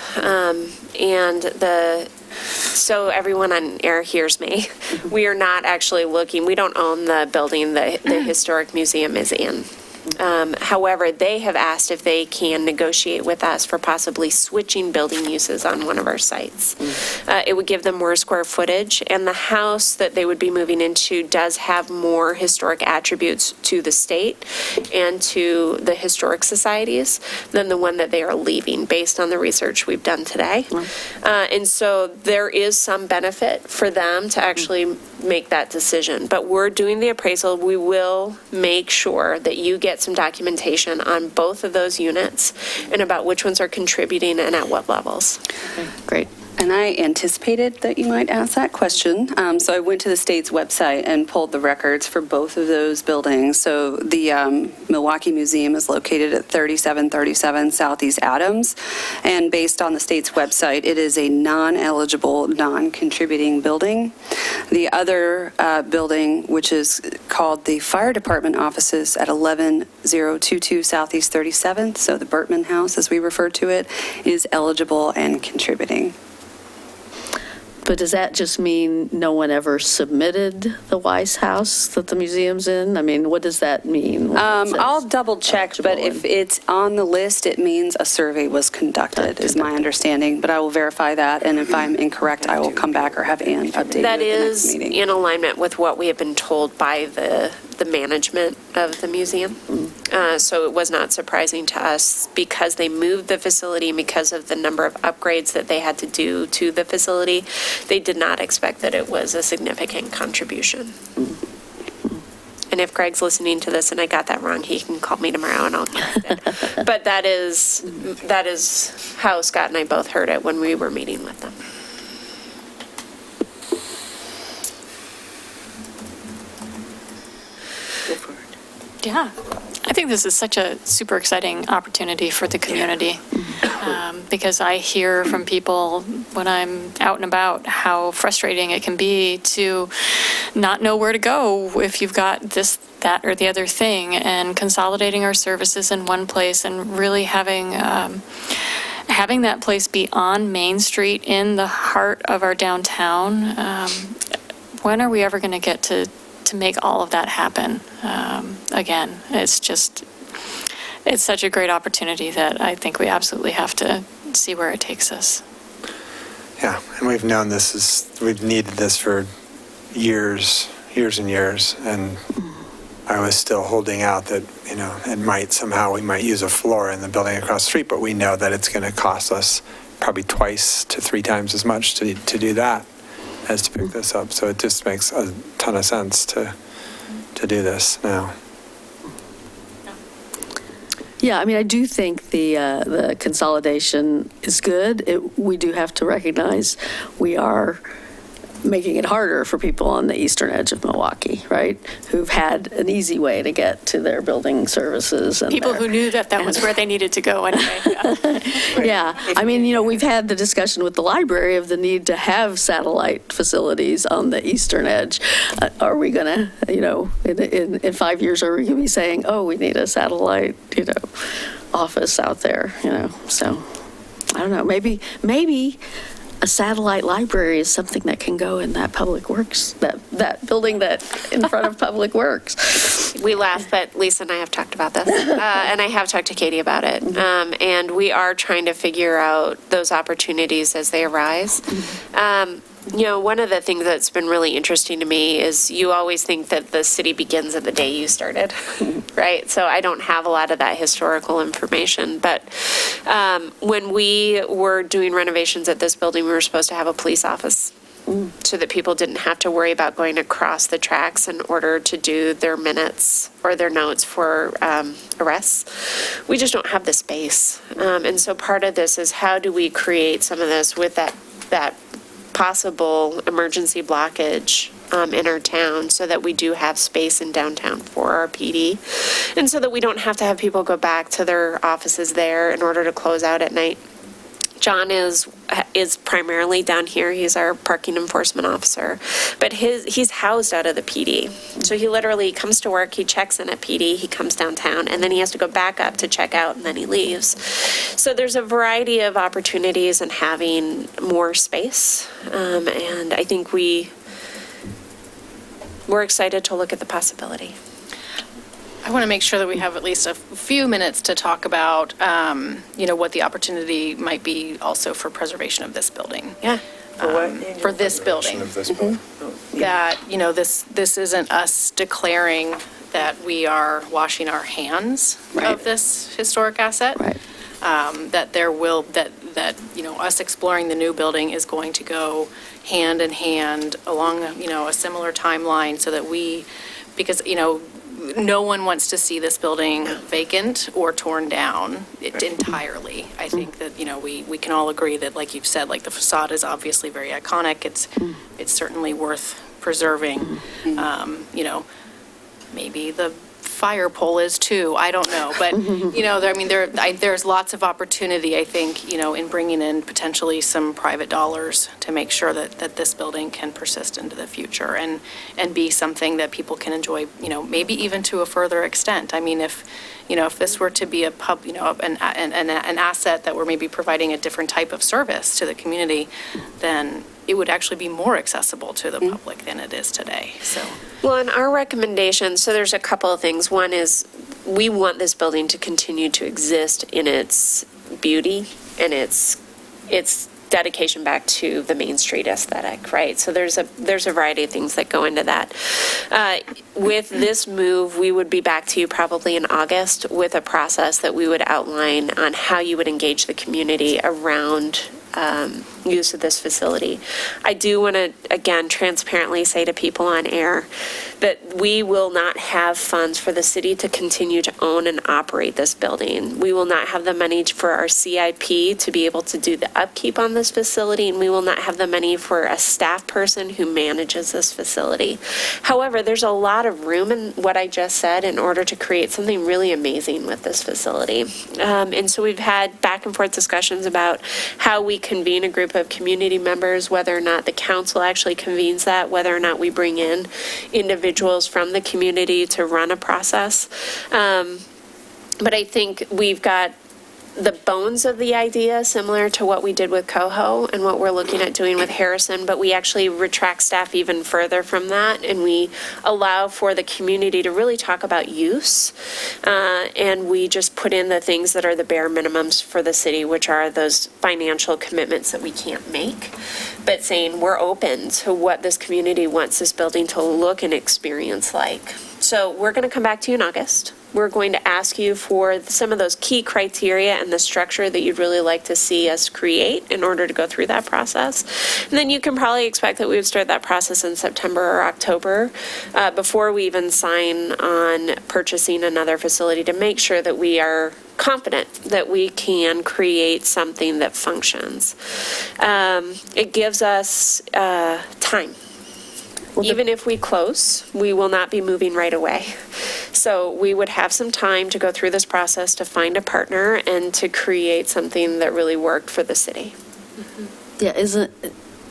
O: So everyone on air hears me. We are not actually looking, we don't own the building the Historic Museum is in. However, they have asked if they can negotiate with us for possibly switching building uses on one of our sites. It would give them more square footage, and the house that they would be moving into does have more historic attributes to the state and to the historic societies than the one that they are leaving, based on the research we've done today. And so there is some benefit for them to actually make that decision. But we're doing the appraisal. We will make sure that you get some documentation on both of those units and about which ones are contributing and at what levels.
D: Okay, great.
P: And I anticipated that you might ask that question. So I went to the state's website and pulled the records for both of those buildings. So the Milwaukee Museum is located at 3737 Southeast Adams. And based on the state's website, it is a non-eligible, non-contributing building. The other building, which is called the Fire Department offices at 11022 Southeast 37th, so the Bertman House, as we refer to it, is eligible and contributing.
D: But does that just mean no one ever submitted the Weiss House that the museum's in? I mean, what does that mean?
P: I'll double check, but if it's on the list, it means a survey was conducted, is my understanding. But I will verify that, and if I'm incorrect, I will come back or have Ann update you
O: That
P: at the next
O: is
P: meeting.
O: in alignment with what we have been told by the management of the museum. So it was not surprising to us, because they moved the facility and because of the number of upgrades that they had to do to the facility. They did not expect that it was a significant contribution. And if Greg's listening to this and I got that wrong, he can call me tomorrow and I'll correct it. But that is how Scott and I both heard it when we were meeting with them.
F: Yeah, I think this is such a super exciting opportunity for the community.
D: Yeah.
F: Because I hear from people when I'm out and about how frustrating it can be to not know where to go if you've got this, that, or the other thing, and consolidating our services in one place and really having that place be on Main Street in the heart of our downtown. When are we ever going to get to make all of that happen? Again, it's such a great opportunity that I think we absolutely have to see where it takes us.
B: Yeah, and we've known we've needed this for years and years, and I was still holding out that, we might use a floor in the building across the street, but we know that it's going to cost us probably 2 to 3 times as much to do that as to pick this up. So it just makes a ton of sense to do this now.
D: Yeah, I mean, I do think the consolidation is good. We do have to recognize we are making it harder for people on the eastern edge of Milwaukee, right? Who've had an easy way to get to their building services. And
F: people who knew that was where they needed to go anyway.
D: Yeah. I mean, we've had the discussion with the library of the need to have satellite facilities on the eastern edge. Are we going to, in 5 years, are we going to be saying, oh, we need a satellite, office out there, So, I don't know. Maybe a satellite library is something that can go in that Public Works, that building that in front of Public Works.
O: We laugh, but Lisa and I have talked about this, and I have talked to Katie about it, and we are trying to figure out those opportunities as they arise. One of the things that's been really interesting to me is you always think that the city begins at the day you started, right? So I don't have a lot of that historical information, but when we were doing renovations at this building, we were supposed to have a police office so that people didn't have to worry about going across the tracks in order to do their minutes or their notes for arrests. We just don't have the space. And so part of this is how do we create some of this with that possible emergency blockage in our town so that we do have space in downtown for our PD, and so that we don't have to have people go back to their offices there in order to close out at night. John is primarily down here. He's our parking enforcement officer, but he's housed out of the PD. So he literally comes to work, he checks in at PD, he comes downtown, and then he has to go back up to check out, and then he leaves. So there's a variety of opportunities in having more space, and I think we're excited to look at the possibility.
K: I want to make sure that we have at least a few minutes to talk about, what the opportunity might be also for preservation of this building.
O: Yeah.
E: For what?
K: For this building.
B: Of this building.
K: That, this isn't us declaring that we are washing our hands of this historic asset.
D: Right.
K: That us exploring the new building is going to go hand in hand along, a similar timeline so that because no one wants to see this building vacant or torn down entirely. I think that, we can all agree that, like you've said, like the facade is obviously very iconic. It's certainly worth preserving. Maybe the fire pole is too. I don't know. But, there's lots of opportunity, I think, in bringing in potentially some private dollars to make sure that this building can persist into the future and be something that people can enjoy, maybe even to a further extent. I mean, if this were to be a pub, an asset that we're maybe providing a different type of service to the community, then it would actually be more accessible to the public than it is today. So.
O: Well, in our recommendation, so there's a couple of things. One is we want this building to continue to exist in its beauty and its dedication back to the Main Street aesthetic, right? So there's a variety of things that go into that. With this move, we would be back to you probably in August with a process that we would outline on how you would engage the community around use of this facility. I do want to, again, transparently say to people on air that we will not have funds for the city to continue to own and operate this building. We will not have the money for our CIP to be able to do the upkeep on this facility, and we will not have the money for a staff person who manages this facility. However, there's a lot of room in what I just said in order to create something really amazing with this facility. And so we've had back and forth discussions about how we convene a group of community members, whether or not the council actually convenes that, whether or not we bring in individuals from the community to run a process. But I think we've got the bones of the idea similar to what we did with Coho and what we're looking at doing with Harrison, but we actually retract staff even further from that, and we allow for the community to really talk about use, and we just put in the things that are the bare minimums for the city, which are those financial commitments that we can't make, but saying we're open to what this community wants this building to look and experience like. So we're going to come back to you in August. We're going to ask you for some of those key criteria and the structure that you'd really like to see us create in order to go through that process. And then you can probably expect that we would start that process in September or October before we even sign on purchasing another facility, to make sure that we are confident that we can create something that functions. It gives us time. Even if we close, we will not be moving right away. So we would have some time to go through this process, to find a partner and to create something that really worked for the city.
D: Yeah, isn't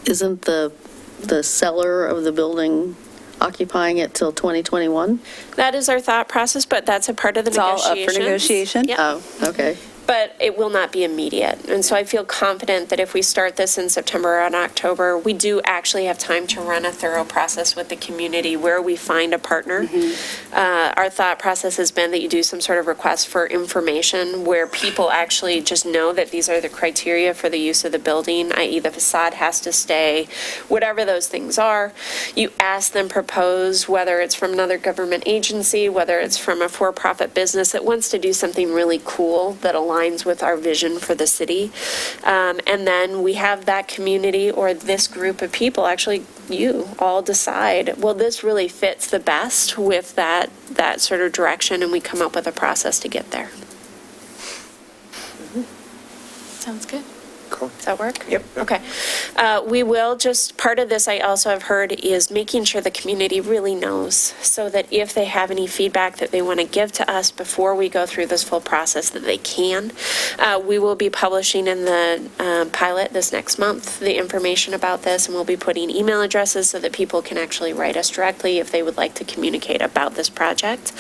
D: the seller of the building occupying it till 2021?
O: That is our thought process, but that's a part of the negotiations.
P: It's all up for negotiation?
O: Yep.
D: Oh, okay.
O: But it will not be immediate. And so I feel confident that if we start this in September or in October, we do actually have time to run a thorough process with the community where we find a partner. Our thought process has been that you do some sort of request for information where people actually just know that these are the criteria for the use of the building, i.e. the facade has to stay, whatever those things are. You ask them, propose, whether it's from another government agency, whether it's from a for-profit business that wants to do something really cool that aligns with our vision for the city. And then we have that community or this group of people, actually you all decide, well, this really fits the best with that sort of direction, and we come up with a process to get there.
F: Sounds good.
B: Cool.
O: Does that work?
B: Yep.
O: Okay. We will just, part of this I also have heard is making sure the community really knows, so that if they have any feedback that they want to give to us before we go through this full process, that they can. We will be publishing in the pilot this next month the information about this, and we'll be putting email addresses so that people can actually write us directly if they would like to communicate about this project.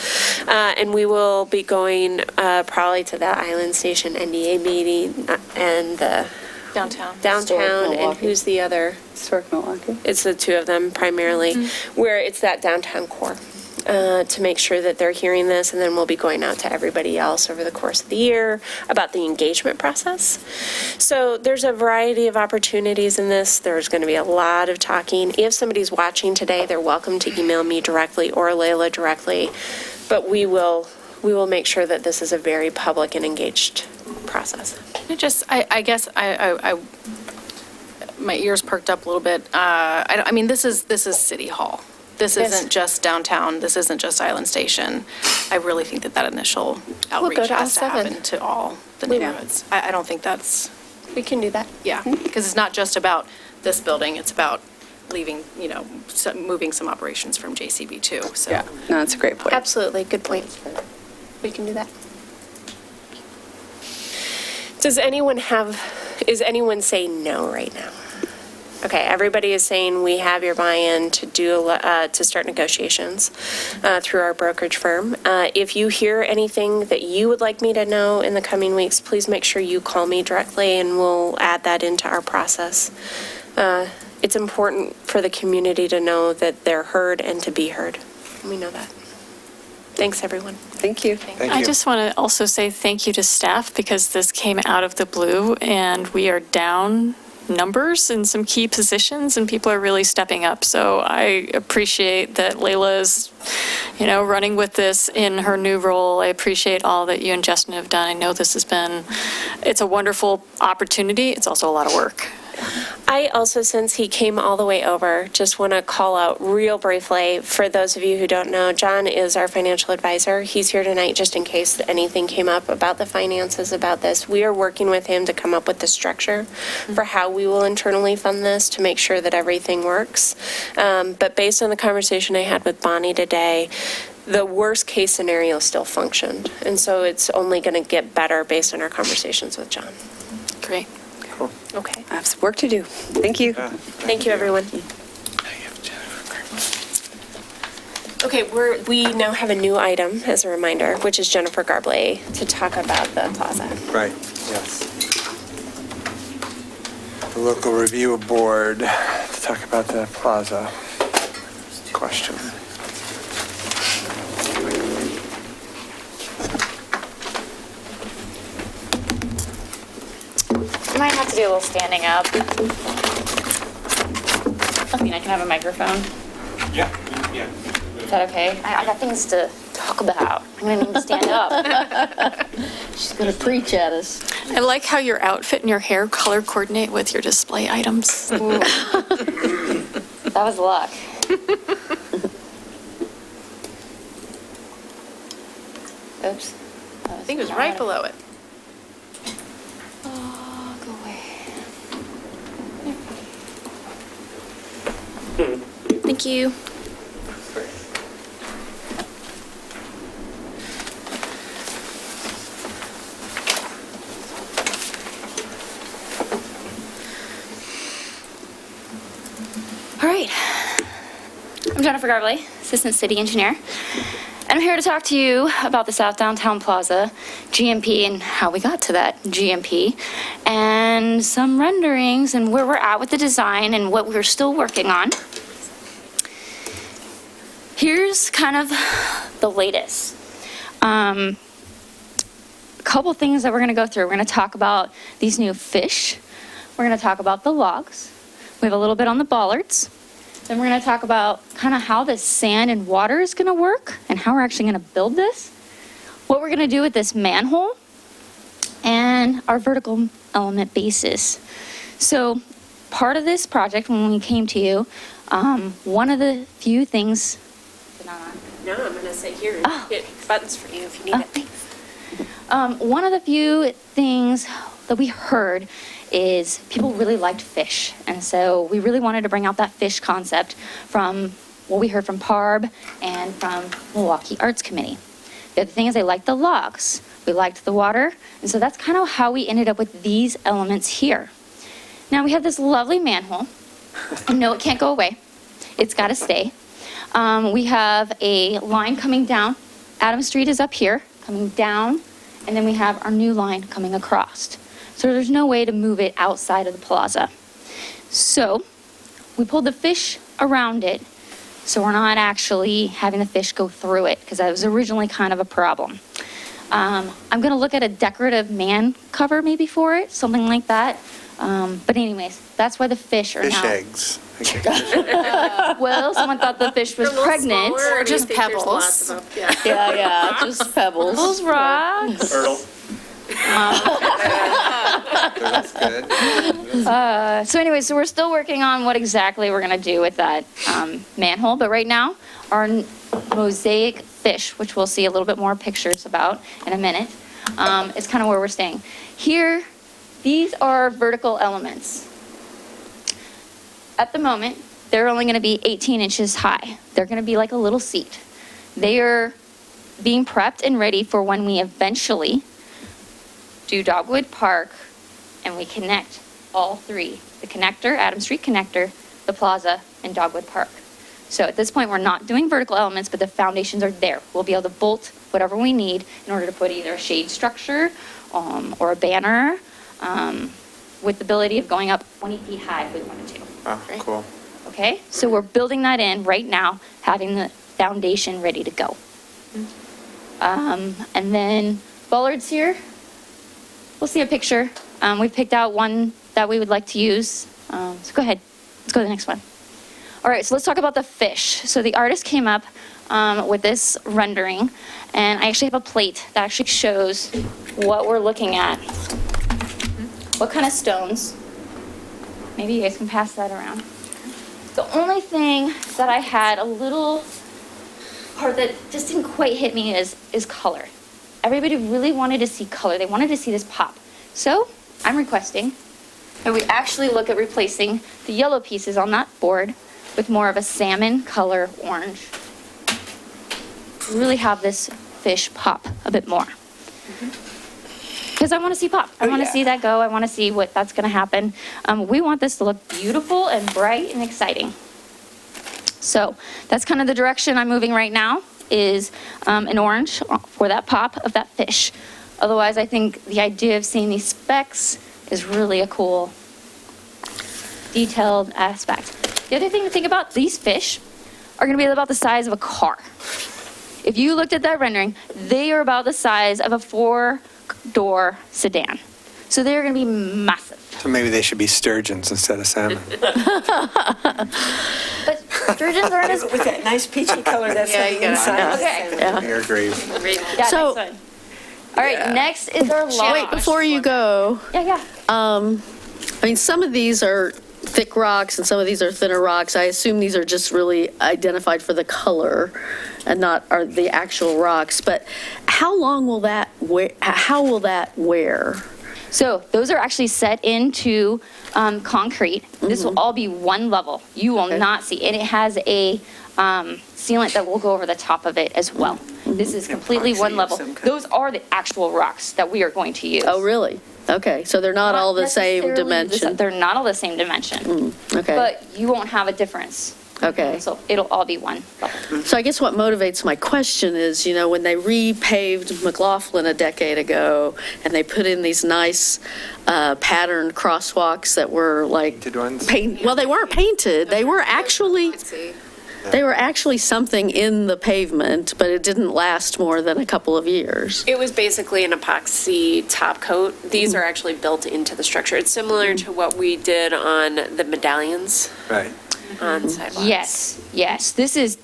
O: And we will be going probably to the Island Station NDA meeting and the
K: Downtown.
O: And who's the other?
P: Historic Milwaukee.
O: It's the two of them primarily, where it's that downtown core, to make sure that they're hearing this, and then we'll be going out to everybody else over the course of the year about the engagement process. So there's a variety of opportunities in this. There's going to be a lot of talking. If somebody's watching today, they're welcome to email me directly or Layla directly, but we will make sure that this is a very public and engaged process.
K: I guess my ears perked up a little bit. I mean, this is City Hall. This isn't just downtown. This isn't just Island Station. I really think that initial outreach has to happen to all the neighborhoods. I don't think that's...
O: We can do that.
K: Yeah, because it's not just about this building. It's about leaving, moving some operations from JCB too. So.
P: Yeah, no, that's a great point.
O: Absolutely, good point. We can do that. Is anyone saying no right now? Okay, everybody is saying we have your buy-in to start negotiations through our brokerage firm. If you hear anything that you would like me to know in the coming weeks, please make sure you call me directly and we'll add that into our process. It's important for the community to know that they're heard and to be heard. We know that. Thanks, everyone.
P: Thank you.
F: I just want to also say thank you to staff, because this came out of the blue and we are down numbers in some key positions and people are really stepping up. So I appreciate that Layla is, running with this in her new role. I appreciate all that you and Justin have done. I know it's a wonderful opportunity. It's also a lot of work.
O: I also, since he came all the way over, just want to call out real briefly, for those of you who don't know, John is our financial advisor. He's here tonight just in case anything came up about the finances about this. We are working with him to come up with the structure for how we will internally fund this to make sure that everything works. But based on the conversation I had with Bonnie today, the worst case scenario still functioned. And so it's only going to get better based on our conversations with John.
F: Great.
B: Cool.
O: Okay.
P: I have some work to do. Thank you.
B: Yeah.
O: Thank you, everyone. Okay, we now have a new item, as a reminder, which is Jennifer Garbley to talk about the plaza.
B: Right, yes. The local review board to talk about the plaza question.
G: You might have to do a little standing up. I mean, I can have a microphone.
H: Yeah.
G: Is that okay? I got things to talk about. I'm gonna need to stand up.
D: She's going to preach at us.
F: I like how your outfit and your hair color coordinate with your display items.
G: That was luck. Oops.
F: I think it was right below it.
G: Oh, go away. Thank you. All right. I'm Jennifer Garbley, Assistant City Engineer. And I'm here to talk to you about the South Downtown Plaza GMP and how we got to that GMP, and some renderings and where we're at with the design and what we're still working on. Here's kind of the latest. A couple things that we're going to go through. We're going to talk about these new fish. We're going to talk about the logs. We have a little bit on the bollards. Then we're going to talk about kind of how the sand and water is going to work and how we're actually going to build this, what we're going to do with this manhole, and our vertical element basis. So part of this project, when we came to you, one of the few things...
O: No, I'm going to sit here and get buttons for you if you need it.
G: One of the few things that we heard is people really liked fish. And so we really wanted to bring out that fish concept from what we heard from PARB and from Milwaukee Arts Committee. The other thing is they liked the logs. We liked the water. And so that's kind of how we ended up with these elements here. Now we have this lovely manhole. And no, it can't go away. It's got to stay. We have a line coming down. Adams Street is up here, coming down. And then we have our new line coming across. So there's no way to move it outside of the plaza. So we pulled the fish around it, so we're not actually having the fish go through it, because that was originally kind of a problem. I'm going to look at a decorative man cover maybe for it, something like that. But anyways, that's why the fish are
B: Fish
G: now...
B: eggs. Okay.
G: Well, someone thought the fish was pregnant.
F: Or just pebbles.
D: Yeah, just pebbles.
G: Those rocks.
I: Turtle.
B: That's good.
G: So anyway, so we're still working on what exactly we're going to do with that manhole. But right now, our mosaic fish, which we'll see a little bit more pictures about in a minute, is kind of where we're staying. Here, these are vertical elements. At the moment, they're only going to be 18 inches high. They're going to be like a little seat. They are being prepped and ready for when we eventually do Dogwood Park and we connect all three. The connector, Adams Street connector, the plaza, and Dogwood Park. So at this point, we're not doing vertical elements, but the foundations are there. We'll be able to bolt whatever we need in order to put either a shade structure or a banner with the ability of going up 20 feet high if we wanted to.
B: Oh, cool.
G: Okay, so we're building that in right now, having the foundation ready to go. And then bollards here, we'll see a picture. We picked out one that we would like to use. So go ahead, let's go to the next one. All right, so let's talk about the fish. So the artist came up with this rendering, and I actually have a plate that actually shows what we're looking at. What kind of stones maybe you guys can pass that around. The only thing that I had a little part that just didn't quite hit me is color. Everybody really wanted to see color. They wanted to see this pop. So I'm requesting that we actually look at replacing the yellow pieces on that board with more of a salmon color orange. Really have this fish pop a bit more. Because I want to see pop. I want to see that go. I want to see what that's going to happen. We want this to look beautiful and bright and exciting. So that's kind of the direction I'm moving right now, is an orange for that pop of that fish. Otherwise, I think the idea of seeing these specks is really a cool, detailed aspect. The other thing to think about, these fish are going to be about the size of a car. If you looked at that rendering, they are about the size of a 4-door sedan. So they're going to be massive.
B: So maybe they should be sturgeons instead of salmon.
G: But sturgeons aren't as...
E: With that nice peachy color that's on the inside.
G: Okay.
B: I agree.
G: Yeah,
D: So-
G: next one. All right, next is our log.
D: Wait, before you go,
G: Yeah.
D: I mean, some of these are thick rocks and some of these are thinner rocks. I assume these are just really identified for the color and not are the actual rocks. But how long will that wear? How will that wear?
G: So those are actually set into concrete. This will all be one level. You will not see, and it has a sealant that will go over the top of it as well. This is completely one level. Those are the actual rocks that we are going to use.
D: Oh, really? Okay, so they're not all the same
G: necessarily
D: dimension.
G: They're not all the same dimension.
D: Okay.
G: But you won't have a difference.
D: Okay.
G: So it'll all be one level.
D: So I guess what motivates my question is, when they repaved McLaughlin a decade ago and they put in these nice patterned crosswalks that were like
B: Painted ones?
D: well, they weren't painted. They were actually something in the pavement, but it didn't last more than a couple of years.
O: It was basically an epoxy top coat. These are actually built into the structure. It's similar to what we did on the medallions
B: Right.
O: on sidewalks.
G: Yes. This is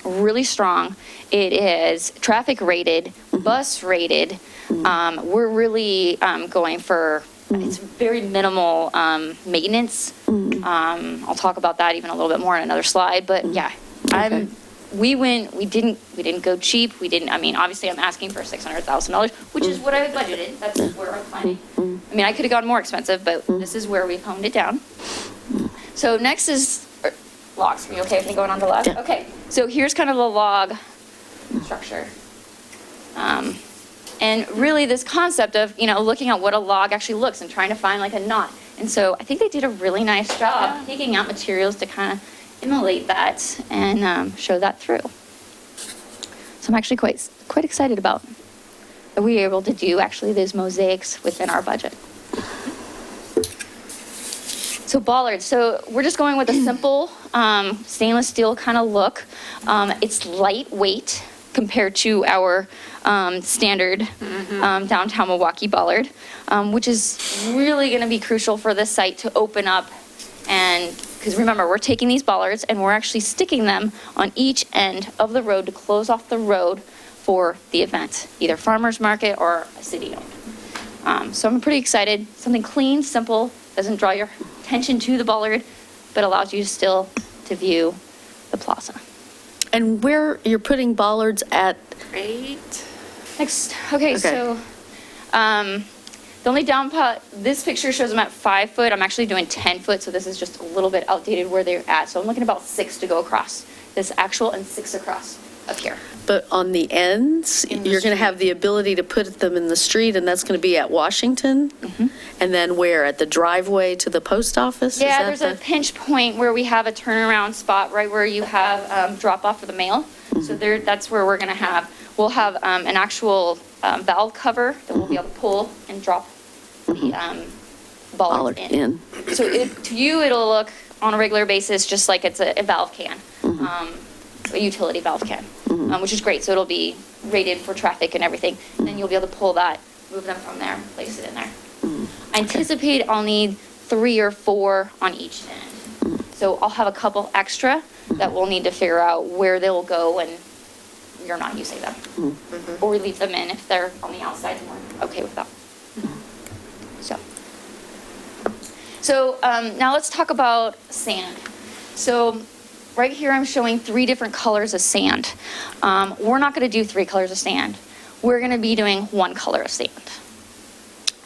G: really strong. It is traffic rated, bus rated. We're really going for, it's very minimal maintenance. I'll talk about that even a little bit more in another slide, but yeah, we didn't go cheap. Obviously I'm asking for $600,000, which is what I budgeted. That's where I'm planning. I could have gone more expensive, but this is where we've honed it down. So next is logs. Are you okay with me going on to log?
D: Yeah.
G: Okay, so here's kind of the log structure. And really this concept of, looking at what a log actually looks and trying to find like a knot. And so I think they did a really nice job taking out materials to kind of emulate that and show that through. So I'm actually quite excited about that we were able to do actually those mosaics within our budget. So bollards, so we're just going with a simple stainless steel kind of look. It's lightweight compared to our standard downtown Milwaukee bollard, which is really going to be crucial for this site to open up. And because remember, we're taking these bollards and we're actually sticking them on each end of the road to close off the road for the event, either farmer's market or a city owned. So I'm pretty excited. Something clean, simple, doesn't draw your attention to the bollard, but allows you still to view the plaza.
D: And where you're putting bollards at?
O: Right.
G: Next, okay. So the only this picture shows them at 5 foot. I'm actually doing 10 foot, so this is just a little bit outdated where they're at. So I'm looking about 6 to go across this actual and 6 across up here.
D: But on the ends, you're going to have the ability to put them in the street, and that's going to be at Washington? And then where? At the driveway to the post office?
G: Yeah, there's a pinch point where we have a turnaround spot right where you have drop off for the mail. So that's where we're going to have, we'll have an actual valve cover that we'll be able to pull and drop the bollard in. So to you, it'll look on a regular basis just like it's a valve can. A utility valve can, which is great. So it'll be rated for traffic and everything. And then you'll be able to pull that, move them from there, place it in there. I anticipate I'll need 3 or 4 on each end. So I'll have a couple extra that we'll need to figure out where they'll go when you're not using them. Or we leave them in if they're on the outside and we're okay with that. So So now let's talk about sand. So right here I'm showing 3 different colors of sand. We're not going to do 3 colors of sand. We're going to be doing 1 color of sand.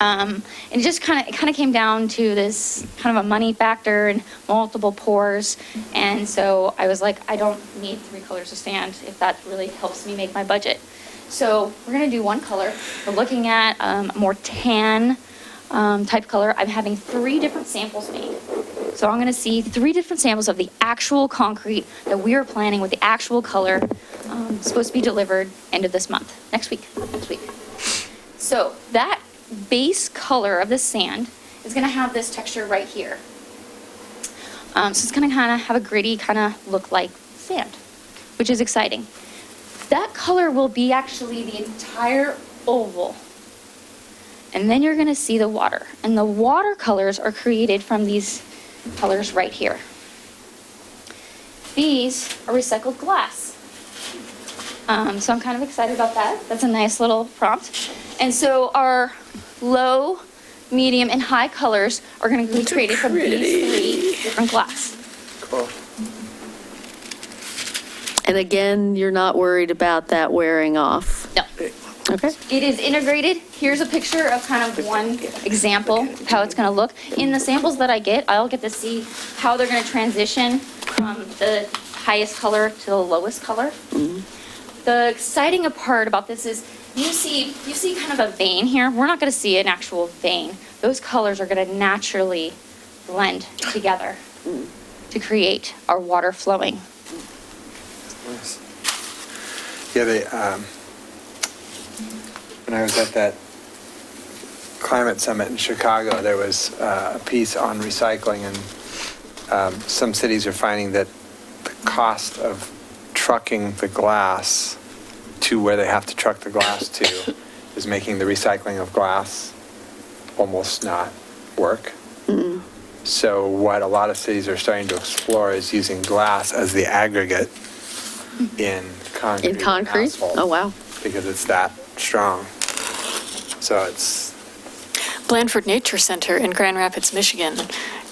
G: And it just kind of came down to this kind of a money factor and multiple pours. And so I was like, I don't need 3 colors of sand if that really helps me make my budget. So we're going to do 1 color. We're looking at a more tan type color. I'm having 3 different samples made. So I'm going to see 3 different samples of the actual concrete that we are planning with the actual color, supposed to be delivered end of this month, next week. So that base color of the sand is going to have this texture right here. So it's going to kind of have a gritty kind of look like sand, which is exciting. That color will be actually the entire oval. And then you're going to see the water. And the watercolors are created from these colors right here. These are recycled glass. So I'm kind of excited about that. That's a nice little prompt. And so our low, medium, and high colors are going to be created from these 3 different glass.
B: Cool.
D: And again, you're not worried about that wearing off?
G: No.
D: Okay.
G: It is integrated. Here's a picture of kind of one example of how it's going to look. In the samples that I get, I'll get to see how they're going to transition from the highest color to the lowest color. The exciting part about this is you see kind of a vein here. We're not going to see an actual vein. Those colors are going to naturally blend together to create our water flowing.
B: Nice. Yeah, when I was at that climate summit in Chicago, there was a piece on recycling, and some cities are finding that the cost of trucking the glass to where they have to truck the glass to is making the recycling of glass almost not work. So what a lot of cities are starting to explore is using glass as the aggregate in concrete.
D: In concrete?
B: And asphalt,
D: Oh, wow.
B: because it's that strong. So it's...
F: Blandford Nature Center in Grand Rapids, Michigan,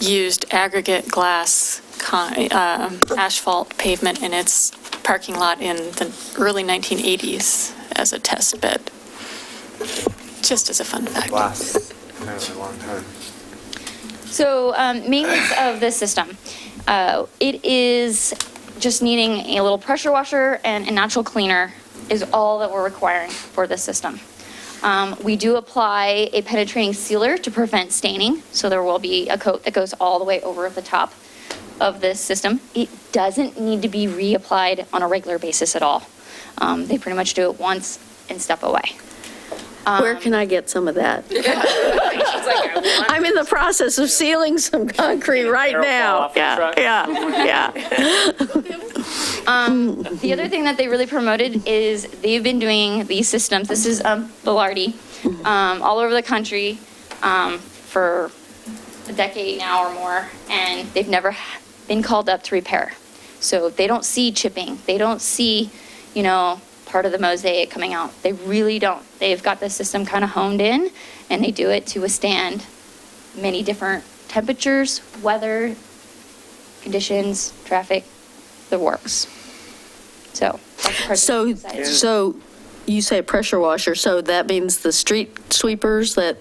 F: used aggregate glass asphalt pavement in its parking lot in the early 1980s as a test bed. Just as a fun fact.
B: Glass. Kind of a long time.
G: So maintenance of this system. It is just needing a little pressure washer and a natural cleaner is all that we're requiring for this system. We do apply a penetrating sealer to prevent staining, so there will be a coat that goes all the way over the top of this system. It doesn't need to be reapplied on a regular basis at all. They pretty much do it once and step away.
D: Where can I get some of that? I'm in the process of sealing some concrete right now. Yeah.
G: The other thing that they really promoted is they've been doing these systems. This is Bilardi, all over the country for a decade now or more, and they've never been called up to repair. So they don't see chipping. They don't see, part of the mosaic coming out. They really don't. They've got the system kind of honed in, and they do it to withstand many different temperatures, weather, conditions, traffic, the works. So that's the part that's exciting.
D: So you say pressure washer, so that means the street sweepers that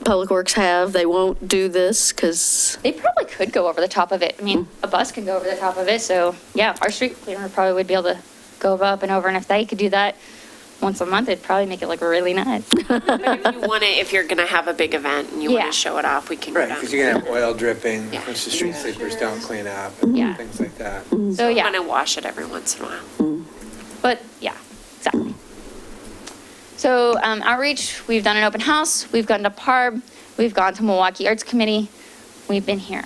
D: Public Works have, they won't do this because...
G: They probably could go over the top of it. I mean, a bus can go over the top of it, so yeah, our street cleaner probably would be able to go up and over, and if they could do that once a month, it'd probably make it look really nice.
O: But if you're going to have a big event and you want to show it off, we can go
B: Right,
O: down.
B: because you're going to have oil dripping, which the street sweepers don't clean up, and things like that.
G: So yeah.
O: I'm going to wash it every once in a while.
G: But yeah, exactly. So outreach, we've done an open house, we've gone to PARB, we've gone to Milwaukee Arts Committee, we've been here.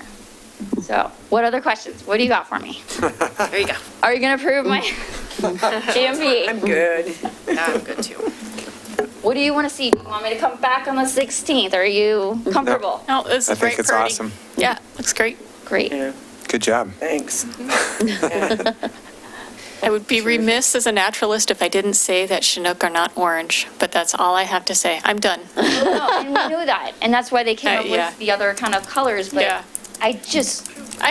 G: So what other questions? What do you got for me?
O: There you go.
G: Are you going to approve my GMP?
E: I'm good.
O: I'm good too.
G: What do you want to see? Do you want me to come back on the 16th? Are you comfortable?
F: No, this
B: I
F: is
B: think
F: great
B: it's
F: party.
B: awesome.
F: Yeah, looks great.
G: Great.
E: Yeah,
B: Good job.
E: thanks.
F: I would be remiss as a naturalist if I didn't say that Chinook are not orange, but that's all I have to say. I'm done.
G: No, and we knew that, and that's why they came up
F: yeah.
G: with the other kind of colors, but
F: Yeah.
G: I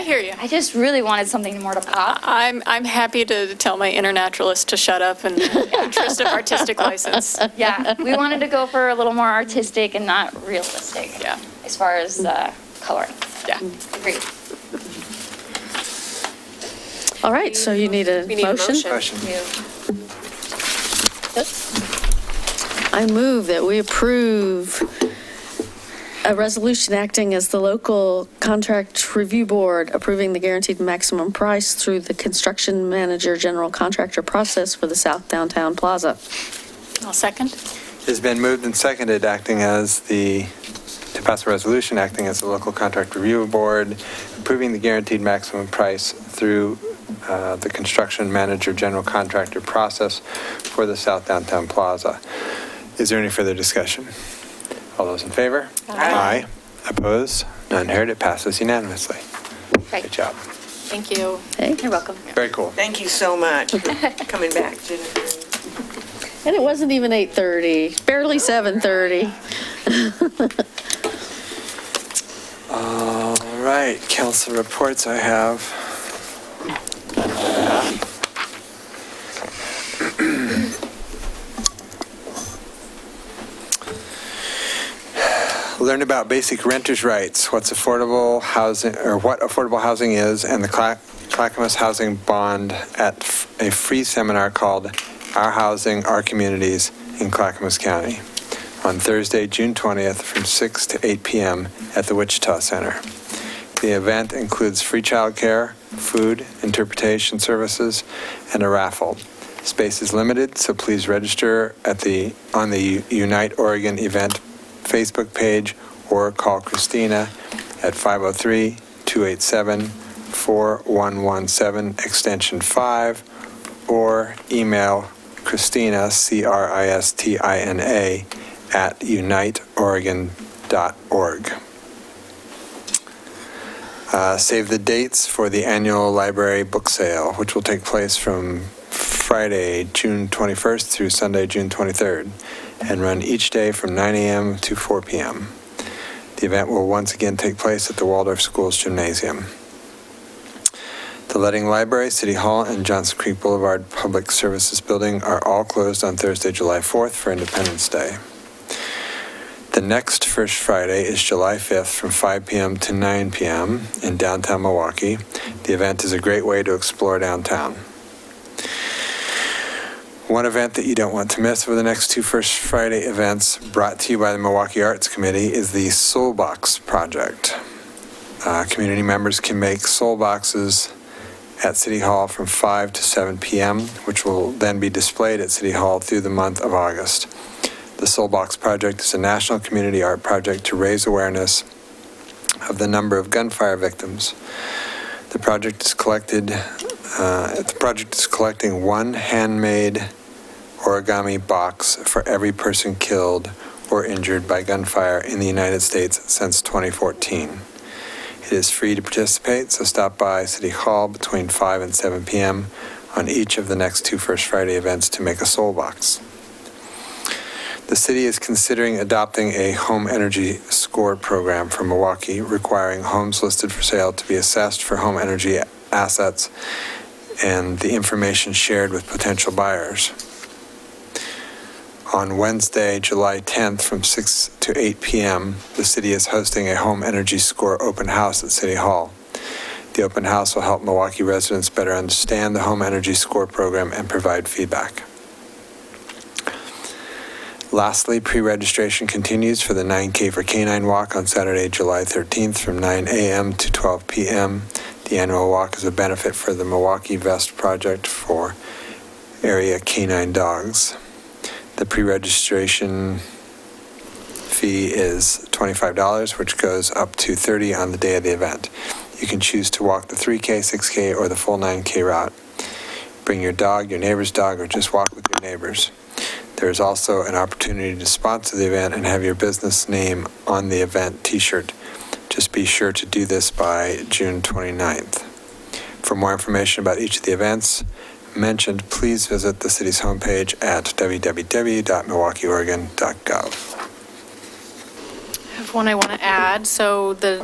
F: hear you.
G: I just really wanted something more to pop.
F: I'm happy to tell my inner naturalist to shut up in the interest of artistic license.
G: Yeah, we wanted to go for a little more artistic and not realistic.
F: Yeah.
G: As far as coloring.
F: Yeah.
G: Agreed.
D: All right, so you need a
O: We need a
D: motion?
O: motion.
D: I move that we approve a resolution acting as the local contract review board, approving the guaranteed maximum price through the construction manager general contractor process for the South Downtown Plaza.
F: I'll second.
B: It has been moved and seconded to pass a resolution acting as the local contract review board, approving the guaranteed maximum price through the construction manager general contractor process for the South Downtown Plaza. Is there any further discussion? All those in favor? Aye. Opposed? None heard. It passes unanimously.
G: Great.
B: Good job.
F: Thank you.
D: Hey,
G: You're welcome.
B: Very cool.
E: Thank you so much for coming back, Jennifer.
D: and it wasn't even 8:30, barely 7:30.
B: All right, council reports I have. Learn about basic renters' rights, what's affordable housing, or what affordable housing is, and the Clackamas Housing Bond at a free seminar called Our Housing, Our Communities in Clackamas County on Thursday, June 20th from 6 to 8 p.m. at the Wichita Center. The event includes free childcare, food, interpretation services, and a raffle. Space is limited, so please register on the Unite Oregon event Facebook page or call Christina at 503-287-4117 extension 5 or email Christina, Christina, at uniteoregon.org. Save the dates for the annual library book sale, which will take place from Friday, June 21st through Sunday, June 23rd, and run each day from 9 a.m. to 4 p.m. The event will once again take place at the Waldorf Schools Gymnasium. The Leading Library, City Hall, and Johnson Creek Boulevard Public Services Building are all closed on Thursday, July 4th for Independence Day. The next First Friday is July 5th from 5 p.m. to 9 p.m. in downtown Milwaukee. The event is a great way to explore downtown. One event that you don't want to miss for the next two First Friday events brought to you by the Milwaukee Arts Committee is the Soul Box Project. Community members can make soul boxes at City Hall from 5 to 7 p.m., which will then be displayed at City Hall through the month of August. The Soul Box Project is a national community art project to raise awareness of the number of gunfire victims. The project is collecting one handmade origami box for every person killed or injured by gunfire in the United States since 2014. It is free to participate, so stop by City Hall between 5 and 7 p.m. on each of the next two First Friday events to make a soul box. The city is considering adopting a home energy score program for Milwaukee, requiring homes listed for sale to be assessed for home energy assets and the information shared with potential buyers. On Wednesday, July 10th from 6 to 8 p.m., the city is hosting a home energy score open house at City Hall. The open house will help Milwaukee residents better understand the home energy score program and provide feedback. Lastly, pre-registration continues for the 9K for Canine Walk on Saturday, July 13th from 9 a.m. to 12 p.m. The annual walk is a benefit for the Milwaukee Vest Project for area canine dogs. The pre-registration fee is $25, which goes up to $30 on the day of the event. You can choose to walk the 3K, 6K, or the full 9K route. Bring your dog, your neighbor's dog, or just walk with your neighbors. There is also an opportunity to sponsor the event and have your business name on the event t-shirt. Just be sure to do this by June 29th. For more information about each of the events, mentioned, please visit the city's homepage at www.milwaukeeoregon.gov.
K: I have one I want to add. So the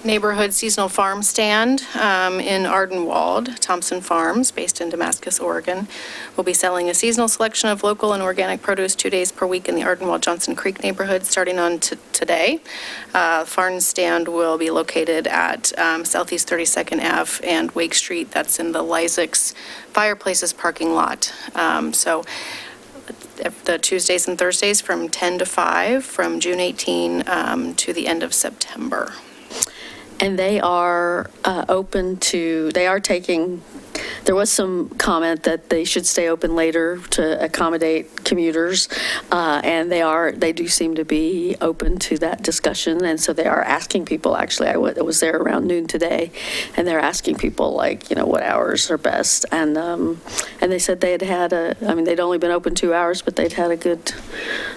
K: neighborhood seasonal farm stand in Ardenwald, Thompson Farms, based in Damascus, Oregon, will be selling a seasonal selection of local and organic produce 2 days per week in the Ardenwald-Johnson Creek neighborhood starting on today. Farm stand will be located at Southeast 32nd Ave and Wake Street. That's in the Lysick's Fireplaces parking lot. So the Tuesdays and Thursdays from 10 to 5 from June 18 to the end of September.
D: And they are there was some comment that they should stay open later to accommodate commuters, and they do seem to be open to that discussion, and so they are asking people, actually, I was there around noon today, and they're asking people, like, what hours are best, and they said they'd only been open 2 hours, but they'd had a good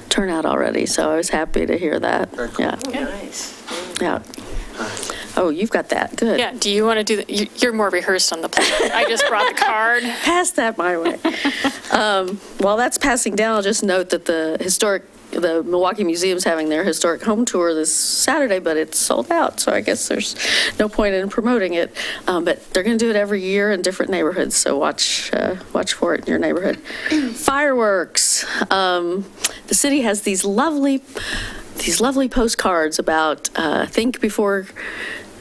D: turnout already, so I was happy to hear that.
B: Very cool.
D: Yeah.
E: Nice.
D: Yeah. Oh, you've got that. Good.
F: Yeah, do you want to do that? You're more rehearsed on the plan. I just brought the card.
D: Pass that my way. While that's passing down, I'll just note that the Milwaukee Museum's having their historic home tour this Saturday, but it's sold out, so I guess there's no point in promoting it. But they're going to do it every year in different neighborhoods, so watch for it in your neighborhood. Fireworks. The city has these lovely postcards about think before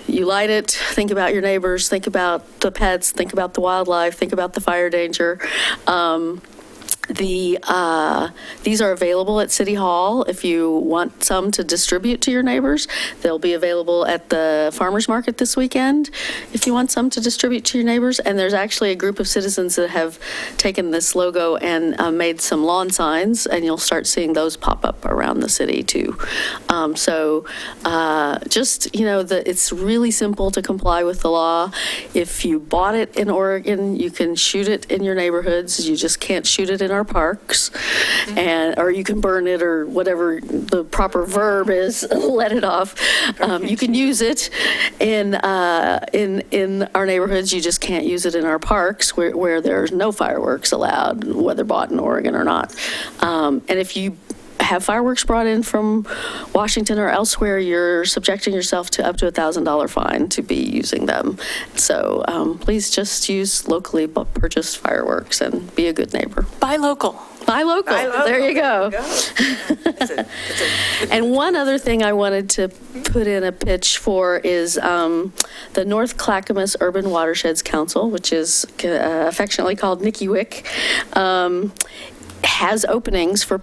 D: you light it, think about your neighbors, think about the pets, think about the wildlife, think about the fire danger. These are available at City Hall if you want some to distribute to your neighbors. They'll be available at the farmers market this weekend if you want some to distribute to your neighbors. And there's actually a group of citizens that have taken this logo and made some lawn signs, and you'll start seeing those pop up around the city too. It's really simple to comply with the law. If you bought it in Oregon, you can shoot it in your neighborhoods. You just can't shoot it in our parks, or you can burn it, or whatever the proper verb is, let it off. You can use it in our neighborhoods. You just can't use it in our parks where there's no fireworks allowed, whether bought in Oregon or not. And if you have fireworks brought in from Washington or elsewhere, you're subjecting yourself to up to $1,000 fine to be using them. So please just use locally purchased fireworks and be a good neighbor.
F: Buy local.
D: Buy local. There you go. And one other thing I wanted to put in a pitch for is the North Clackamas Urban Watersheds Council, which is affectionately called Nicky-Wick, has openings for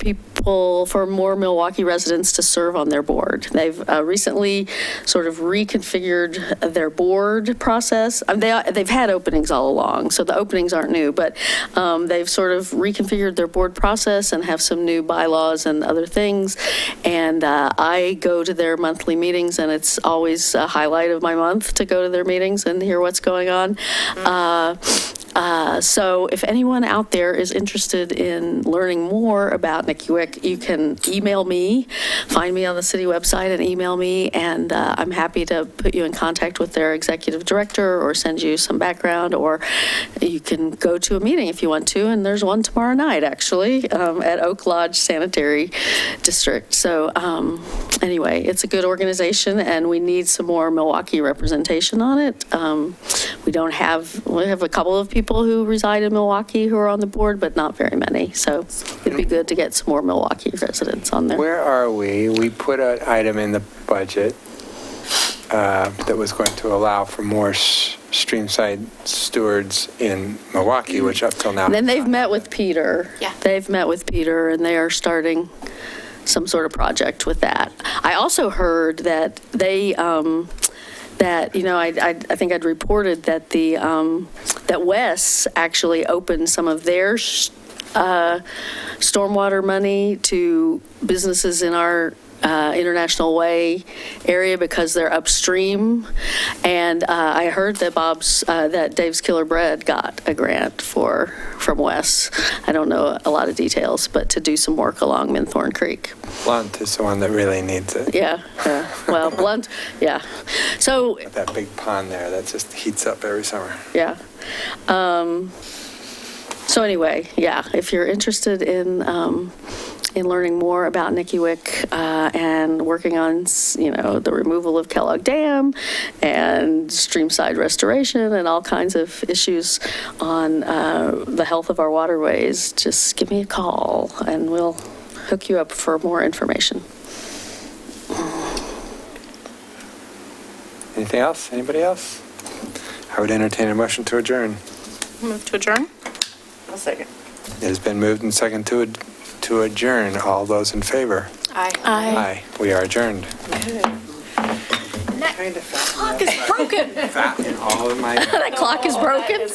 D: more Milwaukee residents to serve on their board. They've recently sort of reconfigured their board process. They've had openings all along, so the openings aren't new, but they've sort of reconfigured their board process and have some new bylaws and other things. And I go to their monthly meetings, and it's always a highlight of my month to go to their meetings and hear what's going on. So if anyone out there is interested in learning more about Nicky-Wick, you can email me, find me on the city website and email me, and I'm happy to put you in contact with their executive director or send you some background, or you can go to a meeting if you want to, and there's one tomorrow night, actually, at Oak Lodge Sanitary District. So anyway, it's a good organization, and we need some more Milwaukee representation on it. We have a couple of people who reside in Milwaukee who are on the board, but not very many. So it'd be good to get some more Milwaukee residents on there.
B: Where are we? We put an item in the budget that was going to allow for more streamside stewards in Milwaukee, which up till now.
D: And then they've met with Peter. Yeah. They've met with Peter, and they are starting some sort of project with that. I also heard that they, I think I'd reported that that Wes actually opened some of their stormwater money to businesses in our International Way area because they're upstream. And I heard that that Dave's Killer Bread got a grant from Wes. I don't know a lot of details, but to do some work along Minthorn Creek.
B: Blunt is the one that really needs it.
D: Yeah. Well, Blunt, yeah. So
B: that big pond there that just heats up every summer.
D: Yeah. So anyway, yeah, if you're interested in learning more about Nikiwik and working on, the removal of Kellogg Dam and streamside restoration and all kinds of issues on the health of our waterways, just give me a call and we'll hook you up for more information.
B: Anything else? Anybody else? I would entertain a motion to adjourn.
K: Move to adjourn?
E: I'll second.
B: It has been moved and seconded to adjourn. All those in favor?
K: Aye.
B: Aye. We are adjourned.
D: Clock is broken.
B: Fat in all of my...
D: That clock is broken.